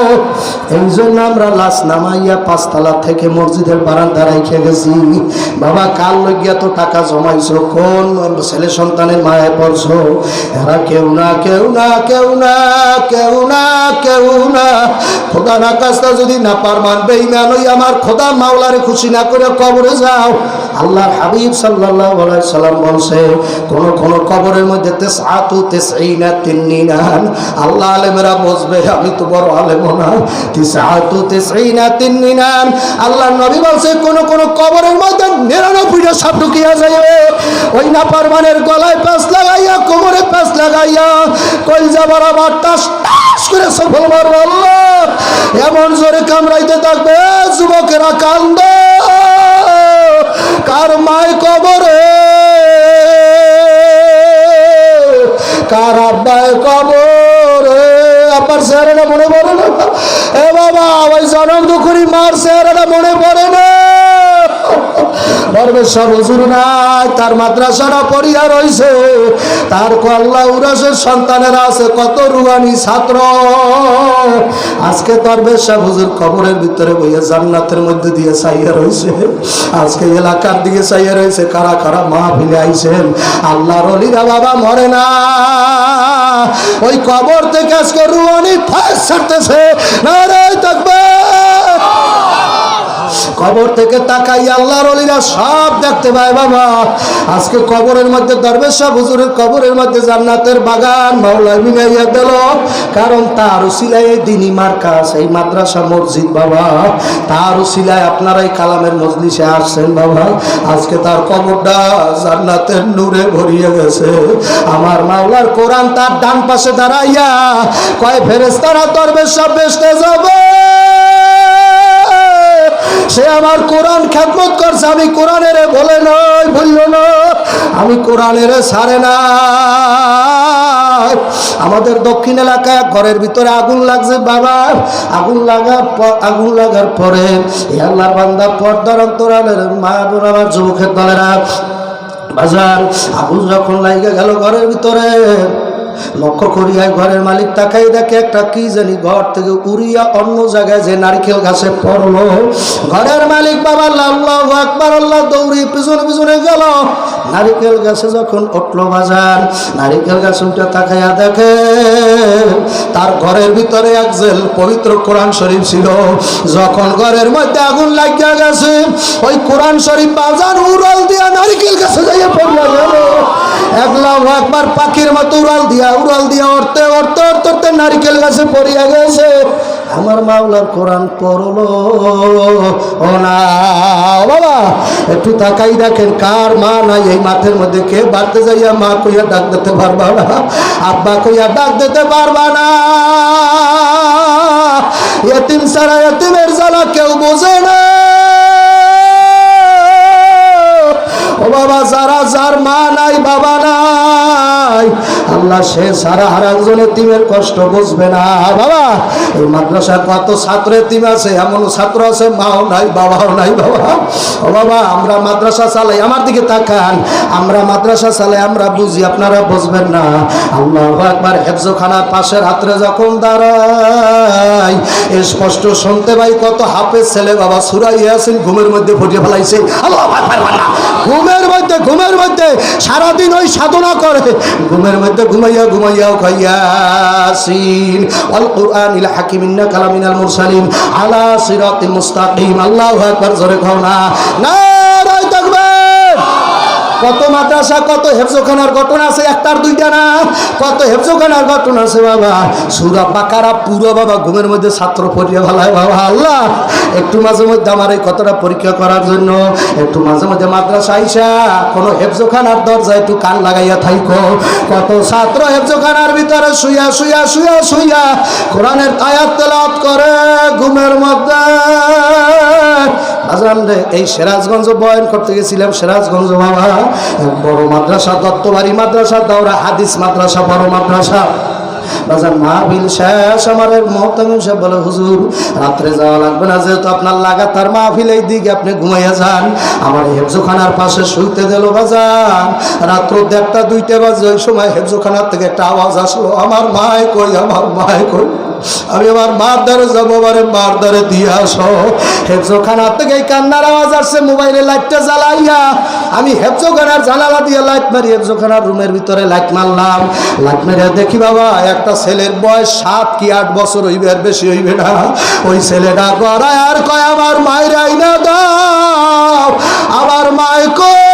এই জন্য আমরা লাশ নামাইয়া 5 তলা থেকে মসজিদের বারান্দা রেখে গেছি। বাবা, কাল লাগিয়া তো টাকা জমাইছো, কোন ছেলে সন্তানের মায়ায় পড়ছো? এরা কেউ না কেউ না কেউ না কেউ না কেউ না খোদা না কাজটা যদি না পার মানবে ইমান, ওই আমার খোদা মাওলারে খুশি না করে কবরে যাও। আল্লাহর হাবিব সাল্লাল্লাহু আলাইহি সাল্লাম বলছে, কোন কবরের মধ্যে 99 আল্লাহ আলেমেরা বসবে, আমি তো বড় আলেম না। 99 আল্লাহ নবী বলছে, কোন কবরের মধ্যে 99টা সাপ ঢুকিয়া যাবে। ওই নাফরমানের গলায় প্যাঁচ লাগাইয়া, কোমরে প্যাঁচ লাগাইয়া, কলজা বরাবর টাস টাস করে সফল মারবে আল্লাহ। এমন জোরে কামড়াইতে থাকবে, যুবকেরা কান্দে, কার মায় কবরে, কার আব্বায় কবরে। আব্বার চেহারাটা মনে পড়ে না? এ বাবা, ওই জনম দুঃখী মার চেহারাটা মনে পড়ে না? দরবেশার হুজুর নাই, তার মাদ্রাসাটা পড়িয়া রইছে, তার কল্লা উরাসের সন্তানেরা আছে, কত রুহানি ছাত্র। আজকে দরবেশার হুজুর কবরের ভিতরে বইয়া জান্নাতের মধ্যে দিয়ে চাইয়া রইছে। আজকে এলাকার দিকে চাইয়া রয়েছে, কারা কারা মাহফিলে আইছেন। আল্লাহর ওলিরা বাবা মরে না, ওই কবর থেকে আজকে রুহানি ফাঁস ছাড়তেছে। নারায়ে তাকবীর। কবর থেকে তাকাই আল্লাহর ওলিরা সব দেখতে পায় বাবা। আজকে কবরের মধ্যে দরবেশ সাহেব হুজুরের কবরের মধ্যে জান্নাতের বাগান মাওলা মিলাইয়া দিল, কারণ তার উসিলায় দ্বীনি মার্কাজ, এই মাদ্রাসা মসজিদ বাবা, তার উসিলায় আপনারা এই কালামের মজলিসে আসছেন বাবা। আজকে তার কবরটা জান্নাতের নূরে ভরিয়ে গেছে। আমার মাওলার কোরআন তার ডান পাশে দাঁড়াইয়া কয়, ফেরেশতারা দরবেশ সাহেব বেহেশতে যাবে, সে আমার কোরআন খেদমত করছে, আমি কোরআনের বলে নয়, বলল না, আমি কোরআনের ছাড়ে না। আমাদের দক্ষিণ এলাকায় ঘরের ভিতরে আগুন লাগছে বাবা। আগুন লাগার পরে আল্লাহর বান্দা পর্দার অন্তরালের মা বোন, আমার যুবকের দলেরা বাজার, আগুন যখন লাগিয়ে গেল ঘরের ভিতরে, লক্ষ্য করিয়া ঘরের মালিক তাকাই দেখে একটা কি জানি ঘর থেকে উড়িয়া অন্য জায়গায় যে নারকেল গাছে পড়লো। ঘরের মালিক বাবা আল্লাহু আকবার, আল্লাহ দৌড়ি পিছনে পিছনে গেল। নারকেল গাছে যখন উঠলো বাজার, নারকেল গাছে উঠে তাকাইয়া দেখে তার ঘরের ভিতরে এক জেল পবিত্র কোরআন শরীফ ছিল। যখন ঘরের মধ্যে আগুন লাগিয়া গেছে, ওই কোরআন শরীফ বাজার উড়াল দিয়া নারকেল গাছে যাইয়া পড়িয়া গেল। আল্লাহু আকবার, পাখির মতো উড়াল দিয়া উড়তে উড়তে উড়তে নারকেল গাছে পড়িয়া গেছে। আমার মাওলার কোরআন পড়লো। ও না বাবা, একটু তাকাই দেখেন, কার মা নাই এই মাঠের মধ্যে? কে বাড়তে যাইয়া মা কইয়া ডাক দিতে পারবা না, আব্বা কইয়া ডাক দিতে পারবা না। এতিম ছাড়া এতিমের জ্বালা কেউ বোঝে না। ও বাবা, যারা যার মা নাই বাবা নাই, আল্লাহ সে সারা আর একজন এতিমের কষ্ট বুঝবে না বাবা। এই মাদ্রাসায় কত ছাত্র এতিম আছে, এমন ছাত্র আছে মাও নাই বাবাও নাই বাবা। ও বাবা, আমরা মাদ্রাসা চালাই, আমার দিকে তাকান, আমরা মাদ্রাসা চালাই, আমরা বুঝি, আপনারা বুঝবেন না। আল্লাহু আকবার। হেফজখানার পাশে রাত্রে যখন দাঁড়াই স্পষ্ট শুনতে পাই কত হাফেজ ছেলে বাবা সূরা ইয়াসিন ঘুমের মধ্যে ফুটিয়ে ফেলাইছে। আল্লাহু আকবার। ঘুমের মধ্যে সারাদিন ওই সাধনা করে, ঘুমের মধ্যে ঘুমাইয়াও ইয়াসিন ওয়াল কুরআনিল হাকিম ইন্নাকা লামিনাল মুরসালিন আলা সিরাতিল মুস্তাকিম। আল্লাহু আকবার। জোরে কও না নারায়ে তাকবীর। কত মাদ্রাসা, কত হেফজখানার ঘটনা আছে, একটার দুইটা না, কত হেফজখানার ঘটনা আছে বাবা। সূরা বাকারা পুরো বাবা ঘুমের মধ্যে ছাত্র পড়িয়ে ভালায় বাবা। আল্লাহ একটু মাঝে মধ্যে আমার এই কতটা পরীক্ষা করার জন্য একটু মাঝে মধ্যে মাদ্রাসা আইসা কোনো হেফজখানার দরজায় একটু কান লাগাইয়া থাইকো। কত ছাত্র হেফজখানার ভিতরে শুইয়া কোরআনের আয়াত তেলাওয়াত করে ঘুমের মধ্যে। আজান রে, এই সিরাজগঞ্জ বয়ান করতে গেছিলাম, সিরাজগঞ্জ বাবা বড় মাদ্রাসা, দত্তবাড়ি মাদ্রাসা, দাওরা হাদিস মাদ্রাসা, বড় মাদ্রাসা। বাজার মাহফিল শেষ, আমার মুহতামিম সাহেব বলে হুজুর রাত্রে যাওয়া লাগবে না, যেহেতু আপনার লাগাতার মাহফিল, এই দিকে আপনি ঘুমাইয়া যান। আমার হেফজখানার পাশে শুইতে দিল বাজান। রাত্র 1টা-2টা বাজে, ওই সময় হেফজখানার থেকে একটা আওয়াজ আসলো, আমার মায় কই, আমার মায় কই। আমি আমার মার দ্বারে যাবো, আমার মার দ্বারে দিয়ে আসো। হেফজখানার থেকে এই কান্নার আওয়াজ আসছে। মোবাইলে লাইটটা জ্বালাইয়া আমি হেফজখানার জানালা দিয়ে লাইট মারি, হেফজখানার রুমের ভিতরে লাইট মারলাম। লাইট মেরে দেখি বাবা একটা ছেলের বয়স 7 কি 8 বছর হইবে, আর বেশি হইবে না। ওই ছেলেটা গড়ায় আর কয়, আমার মায়ের আইনা দাও, আমার মায় কই।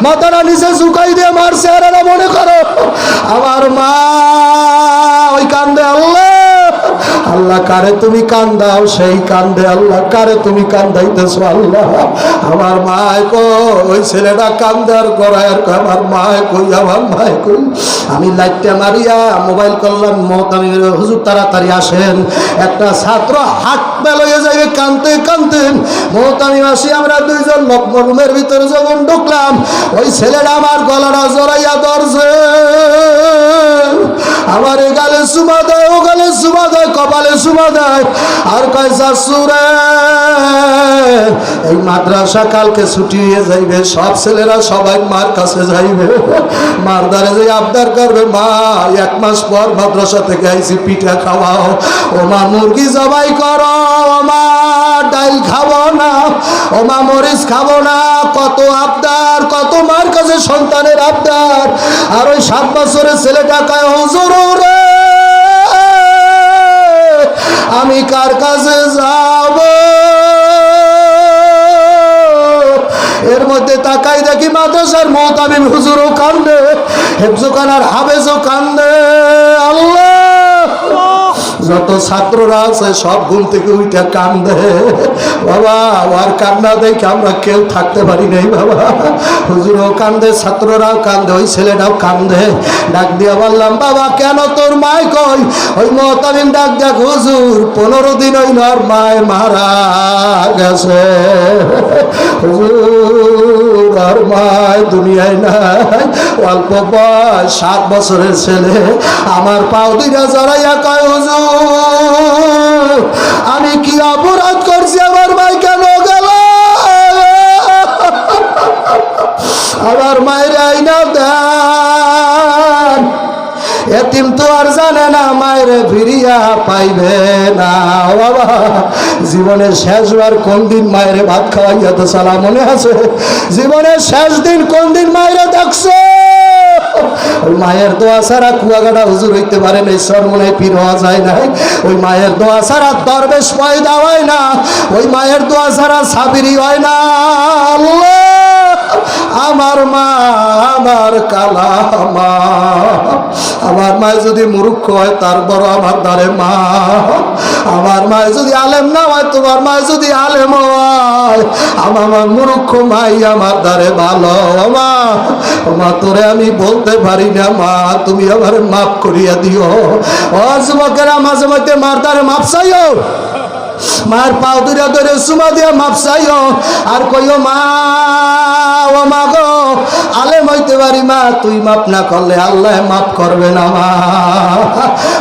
মাথাটা নিচে ঝুঁকাই দিয়ে মারছে, আর মনে করো আমার মা ওই কান্দে। আল্লাহ কারে তুমি কান্দাও, সেই কান্দে। আল্লাহ কারে তুমি কান্দাইতেছো আল্লাহ। আমার মায় কই, ওই ছেলেটা কান্দে আর গড়ায় আর কয়, আমার মায় কই, আমার মায় কই। আমি লাইটটা মারিয়া মোবাইল করলাম, আমি হুজুর তাড়াতাড়ি আসেন, একটা ছাত্র হাত বেলয়ে যাইবে কানতে আমি আসি। আমরা দুইজন রুমের ভিতরে যখন ঢুকলাম, ওই ছেলেটা আমার গলাটা জড়াইয়া ধরছে, আমার এ গালে চুমা দেয়, ও গালে চুমা দেয়, কপালে চুমা দেয়, আর কয় শাশুড়ে এই মাদ্রাসা কালকে ছুটি হয়ে যাইবে, সব ছেলেরা সবাই মার কাছে যাইবে, মার দ্বারে যে আবদার করবে, মা 1 মাস পর মাদ্রাসা থেকে আইছি, পিঠা খাওয়াও, ও মা মুরগি জবাই করো, ও মা ডাইল খাবো না, ও মা মরিচ খাবো না। কত আবদার, কত মার কাছে সন্তানের আবদার। আর ওই 7 বছরের ছেলেটা কয়, হুজুর রে আমি কার কাছে যাব? এর মধ্যে তাকাই দেখি মাদ্রাসার মুহতামিম হুজুরও কান্দে, হেফজখানার হাফেজও কান্দে। আল্লাহ, যত ছাত্ররা আছে সব ঘুম থেকে উঠে কান্দে বাবা। আর কান্না দেখে আমরা কেউ থাকতে পারি নাই বাবা। হুজুরও কান্দে, ছাত্ররাও কান্দে, ওই ছেলেটাও কান্দে। ডাক দিয়া বললাম, বাবা কেন তোর মায় কই? ওই মুহতামিম ডাক দেখ, হুজুর 15 দিন হইল আর মায় মারা গেছে। হুজুর আর মায় দুনিয়ায় নাই, অল্প বয়স 7 বছরের ছেলে। আমার পাও দুইটা জড়াইয়া কয়, হুজুর আমি কি অপরাধ করছি? আমার মায় কেন গেল? আমার মায়ের আইনা দেন। এতিম তো আর জানে না মায়ের ফিরিয়া পাইবে না বাবা। জীবনের শেষবার কোন দিন মায়ের ভাত খাওয়াইয়া তো সালা মনে আছে? জীবনের শেষ দিন কোন দিন মায়ের দেখছো? ওই মায়ের দোয়া ছাড়া কুয়াকাটা হুজুর হইতে পারে না, ঈশ্বর মনে পীর হওয়া যায় না। ওই মায়ের দোয়া ছাড়া দরবেশ পয়দা হয় না, ওই মায়ের দোয়া ছাড়া সাবিরি হয় না। আল্লাহ, আমার মা আমার কালা মা। আমার মায় যদি মূর্খ হয় তার বড় আমার দ্বারে মা। আমার মায় যদি আলেম না হয়, তোমার মায় যদি আলেম হয়, আমার মূর্খ মাই আমার দ্বারে ভালো। মা, মা তোরে আমি বলতে পারি না, মা তুমি আমার মাফ করিয়া দিও। ও যুবকেরা মাঝে মধ্যে মার দ্বারে মাপ চাইও। মার পাও দুইটা ধরে চুমা দিয়া মাপ চাইও আর কইও মা ও মা গো আলেম হইতে পারি মা তুই মাপ না করলে আল্লাহ মাপ করবে না মা।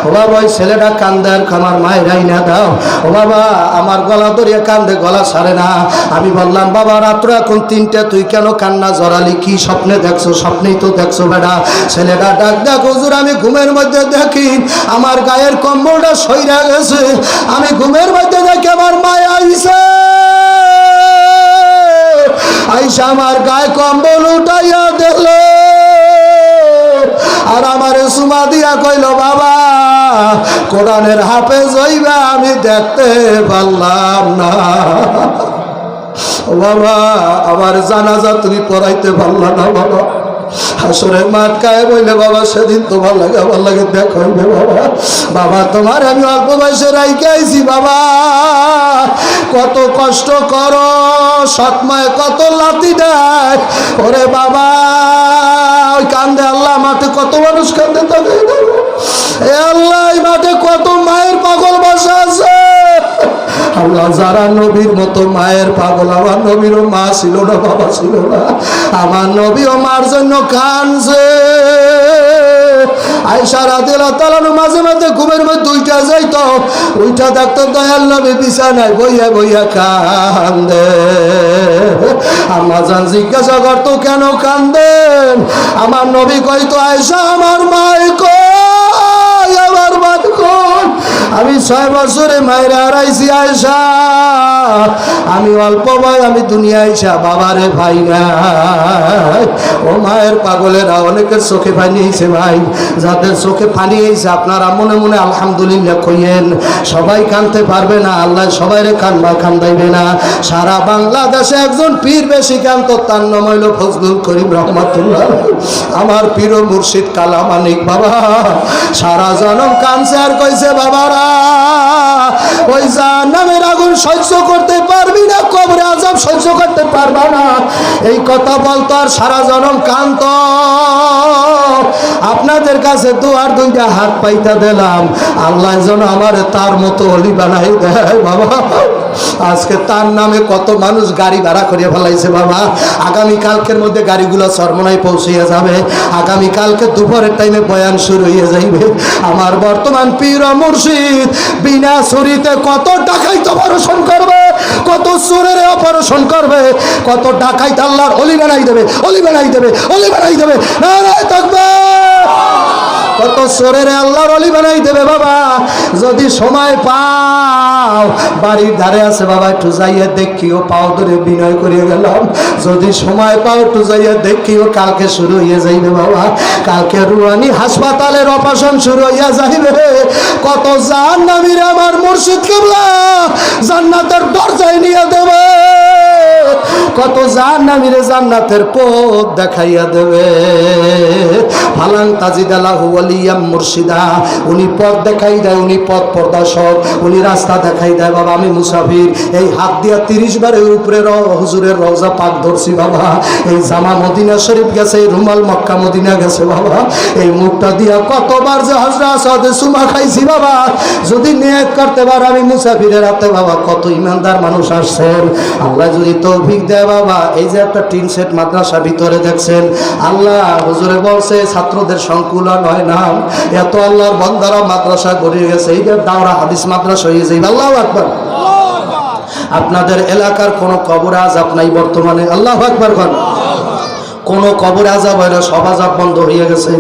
ও বাবা ওই ছেলেটা কান্দে আর আমার মায়ের আইনা দাও। ও বাবা আমার গলা ধরিয়া কান্দে, গলা ছাড়ে না। আমি বললাম বাবা রাত্র এখন 3টে, তুই কেন কান্না জড়ালি? কি স্বপ্নে দেখছো? স্বপ্নেই তো দেখছো বেটা। ছেলেটা ডাক দেখ হুজুর আমি ঘুমের মধ্যে দেখি আমার গায়ের কম্বলটা সইরা গেছে, আমি ঘুমের মধ্যে দেখি আমার মায়া আইছে, আইসা আমার গায়ে কম্বল উঠাইয়া দিল আর আমার সুমা দিয়া কইল বাবা কোরআনের হাফেজ হইবা আমি দেখতে পারলাম না। বাবা আমার জানাজা তুমি পড়াইতে পারলা না বাবা। হাসরের মাঠ কায়ে বইলে বাবা সেদিন তোমার লাগে আমার লাগে দেখা হইবে বাবা। বাবা তোমার আমি অল্প বয়সে রাইকে আইছি বাবা, কত কষ্ট করো, সৎমায় কত লাথি দেয় ওরে বাবা। ওই কান্দে আল্লাহ মাঠে কত মানুষ কান্দে, তাকে এ আল্লাহ মাঠে কত মায়ের পাগল বসে আছে। আল্লাহ যারা নবীর মতো মায়ের পাগল, আমার নবীরও মা ছিল না বাবা ছিল না, আমার নবীও মার জন্য কাঁদছে। আয়েশা রাদিয়াল্লাহু তাআলা মাঝে মাঝে ঘুমের মধ্যে উঠা যাইতো, উঠা দেখতো দয়াল নবী বিছানায় বইয়া বইয়া কান্দে। আম্মা জান জিজ্ঞাসা করতো কেন কান্দেন? আমার নবী কইতো আয়েশা আমার মায় কই, আমার মা কই, আমি 6 বছরে মায়ের হারাইছি আয়েশা, আমি অল্প বয় আমি দুনিয়া আইসা বাবারে ভাই নাই। ও মায়ের পাগলেরা অনেকের চোখে পানি হয়েছে ভাই, যাদের চোখে পানি হয়েছে আপনারা মনে মনে আলহামদুলিল্লাহ কইয়েন। সবাই কানতে পারবে না, আল্লাহ সবাইরে কান্দাইবে না। সারা বাংলাদেশে একজন পীর বেশি কান্ত, তার নাম হইল ফজলুল করিম রহমাতুল্লাহ। আমার পীর মুর্শিদ কালামানিক বাবা সারা জনম কানছে আর কইছে বাবারা ওই জাহান্নামের আগুন সহ্য করতে পারবি না, কবরে আযাব সহ্য করতে পারবা না, এই কথা বলতো আর সারা জনম কান্ত। আপনাদের কাছে দুয়ার দুইটা হাত পাইতা দিলাম, আল্লাহ যেন আমার তার মতো অলি বানাই দেয় বাবা। আজকে তার নামে কত মানুষ গাড়ি ভাড়া করে ফেলাইছে বাবা। আগামী কালকের মধ্যে গাড়িগুলো চরমনায় পৌঁছিয়ে যাবে, আগামী কালকে দুপুরের টাইমে বয়ান শুরু হয়ে যাইবে। আমার বর্তমান পীর মুর্শিদ বিনা ছুরিতে কত ডাকাইত অপারেশন করবে, কত চোরের অপারেশন করবে, কত ডাকাইত আল্লাহর অলি বানাই দেবে, অলি বানাই দেবে, অলি বানাই দেবে। নারায়ে তাকবীর। কত চোরের আল্লাহর অলি বানাই দেবে বাবা। যদি সময় পাও বাড়ির ধারে আছে বাবা একটু যাইয়া দেখিও, পাও ধরে বিনয় করিয়া গেলাম, যদি সময় পাও একটু যাইয়া দেখিও, কালকে শুরু হইয়া যাইবে বাবা, কালকে রুহানি হাসপাতালের অপারেশন শুরু হইয়া যাইবে। কত জাহান্নামীর আমার মুর্শিদ কিবলা জান্নাতের দরজায় নিয়ে দেবে, কত জাহান্নামীরে জান্নাতের পথ দেখাইয়া দেবে। ফালাং তাজিদালাহু ওয়ালিয়াম মুর্শিদা, উনি পথ দেখাই দেয়, উনি পথ প্রদর্শক, উনি রাস্তা দেখাই দেয় বাবা। আমি মুসাফির, এই হাত দিয়া 30 বারের উপরে হুজুরের রওজা পাক ধরছি বাবা, এই জামা মদিনা শরীফ গেছে, এই রুমাল মক্কা মদিনা গেছে বাবা, এই মুখটা দিয়া কতবার যে হযরত আসাদে সুমা খাইছি বাবা। যদি নিয়ত করতে পারো আমি মুসাফিরের হাতে বাবা, কত ইমানদার মানুষ আসছেন, আল্লাহ যদি তৌফিক দেয় বাবা। এই যে একটা টিন সেট মাদ্রাসা ভিতরে দেখছেন, আল্লাহ হুজুরে বলছে ছাত্রদের সংকুলন হয় না, এত আল্লাহর বান্দারা মাদ্রাসা গড়িয়ে গেছে, এই যে দাওরা হাদিস মাদ্রাসা হয়ে যায়। আল্লাহু আকবার। আপনাদের এলাকার কোনো কবর আযাব নাই বর্তমানে? আল্লাহু আকবার কর। কোনো কবর আযাব হয় না, সব আযাব বন্ধ হয়ে গেছে।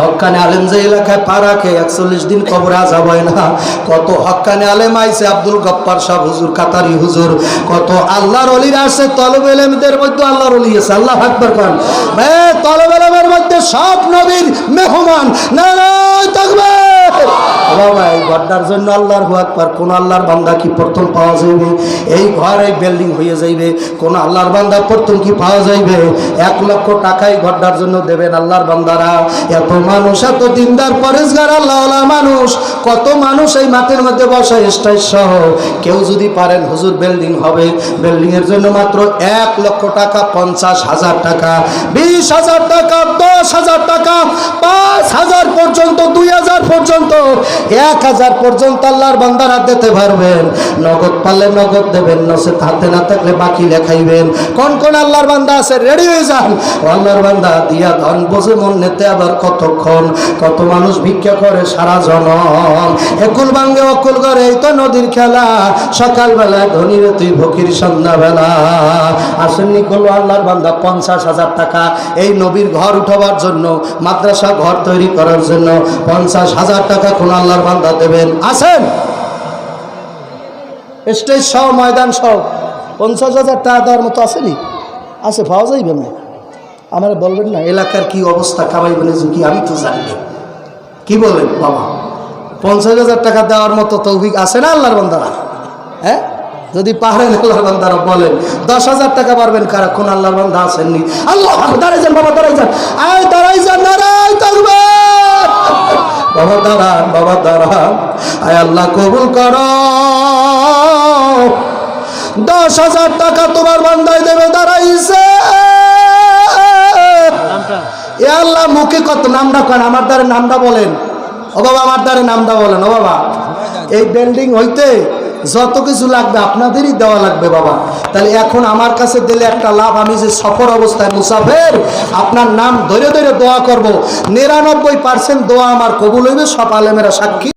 হক্কানি আলেম যে এলাকায় পা রাখে 41 দিন কবরে আযাব হয় না। কত হক্কানি আলেম আইছে, আব্দুল গফফার সাহেব হুজুর, কাতারি হুজুর, কত আল্লাহর ওলিরা আছে, তলবে ইলমদের মধ্যে আল্লাহর ওলি আছে। আল্লাহু আকবার কোন ভাই, তলবে ইলমের মধ্যে সব নবীর মেহমান। নারায়ে তাকবীর। বাবা এই ঘরটার জন্য আল্লাহর আকবার, কোন আল্লাহর বান্দা কি প্রথম পাওয়া যাবে? এই ঘর এই বিল্ডিং হয়ে যাইবে, কোন আল্লাহর বান্দা প্রথম কি পাওয়া যাইবে? 1 লক্ষ টাকাই ঘরটার জন্য দেবেন আল্লাহর বান্দারা। এত মানুষ, এত দিনদার পরেশগার আল্লাহওয়ালা মানুষ, কত মানুষ এই মাঠের মধ্যে বসে স্টাইল সহ। কেউ যদি পারেন হুজুর বিল্ডিং হবে, বিল্ডিং এর জন্য মাত্র 1 লক্ষ টাকা, 50,000 টাকা, 20,000 টাকা, 10,000 টাকা, 5,000 পর্যন্ত, 2,000 পর্যন্ত পর্যন্ত 1000 পর্যন্ত আল্লাহর বান্দারা দিতে পারবেন। নগদ পারলে নগদ দেবেন, নসেত হাতে না থাকলে বাকি লেখাইবেন। কোন কোন আল্লাহর বান্দা আছে রেডি হয়ে যান। আল্লাহর বান্দা দিয়া ধন বোঝে মন নিতে আবার কতক্ষণ। কত মানুষ ভিক্ষা করে সারা জনম, একুল ভাঙ্গে অকুল করে, এই তো নদীর খেলা। সকালবেলা ধনী রে তুই ফকির সন্ধ্যাবেলা। আসেননি করলো আল্লাহর বান্দা 50,000 টাকা এই নবীর ঘর উঠাবার জন্য, মাদ্রাসা ঘর তৈরি করার জন্য 50,000 টাকা কোন আল্লাহর বান্দা দেবেন? আসেন, স্টেজ সহ ময়দান সহ 50,000 টাকা দেওয়ার মতো আসেনি? আছে, পাওয়া যাইবে না? আমার বলবেন না এলাকার কি অবস্থা, কামাইবেন কি আমি তো জানি। কি বলেন বাবা, 50,000 টাকা দেওয়ার মতো তৌফিক আছে না আল্লাহর বান্দারা? হ্যাঁ, যদি পারেন আল্লাহর বান্দারা বলেন। 10,000 টাকা পারবেন কারা? কোন আল্লাহর বান্দা আসেননি? আল্লাহ দাঁড়াই যান বাবা, দাঁড়াই যান, আয় দাঁড়াই যান, নারাই তাকবীর। বাবা দাঁড়ান, বাবা দাঁড়ান, আয় আল্লাহ কবুল করো। 10,000 টাকা তোমার বান্দায় দেবে, দাঁড়াইছে। এ আল্লাহ মুখে কত নামটা করেন, আমার দ্বারে নামটা বলেন। ও বাবা আমার দ্বারে নামটা বলেন। ও বাবা, এই বিল্ডিং হইতে যত কিছু লাগবে আপনাদেরই দেওয়া লাগবে বাবা। তাহলে এখন আমার কাছে দিলে একটা লাভ, আমি যে সফর অবস্থায় মুসাফের, আপনার নাম ধরে ধরে দোয়া করব, 99% দোয়া আমার কবুল হইবে, সব আলেমেরা সাক্ষী।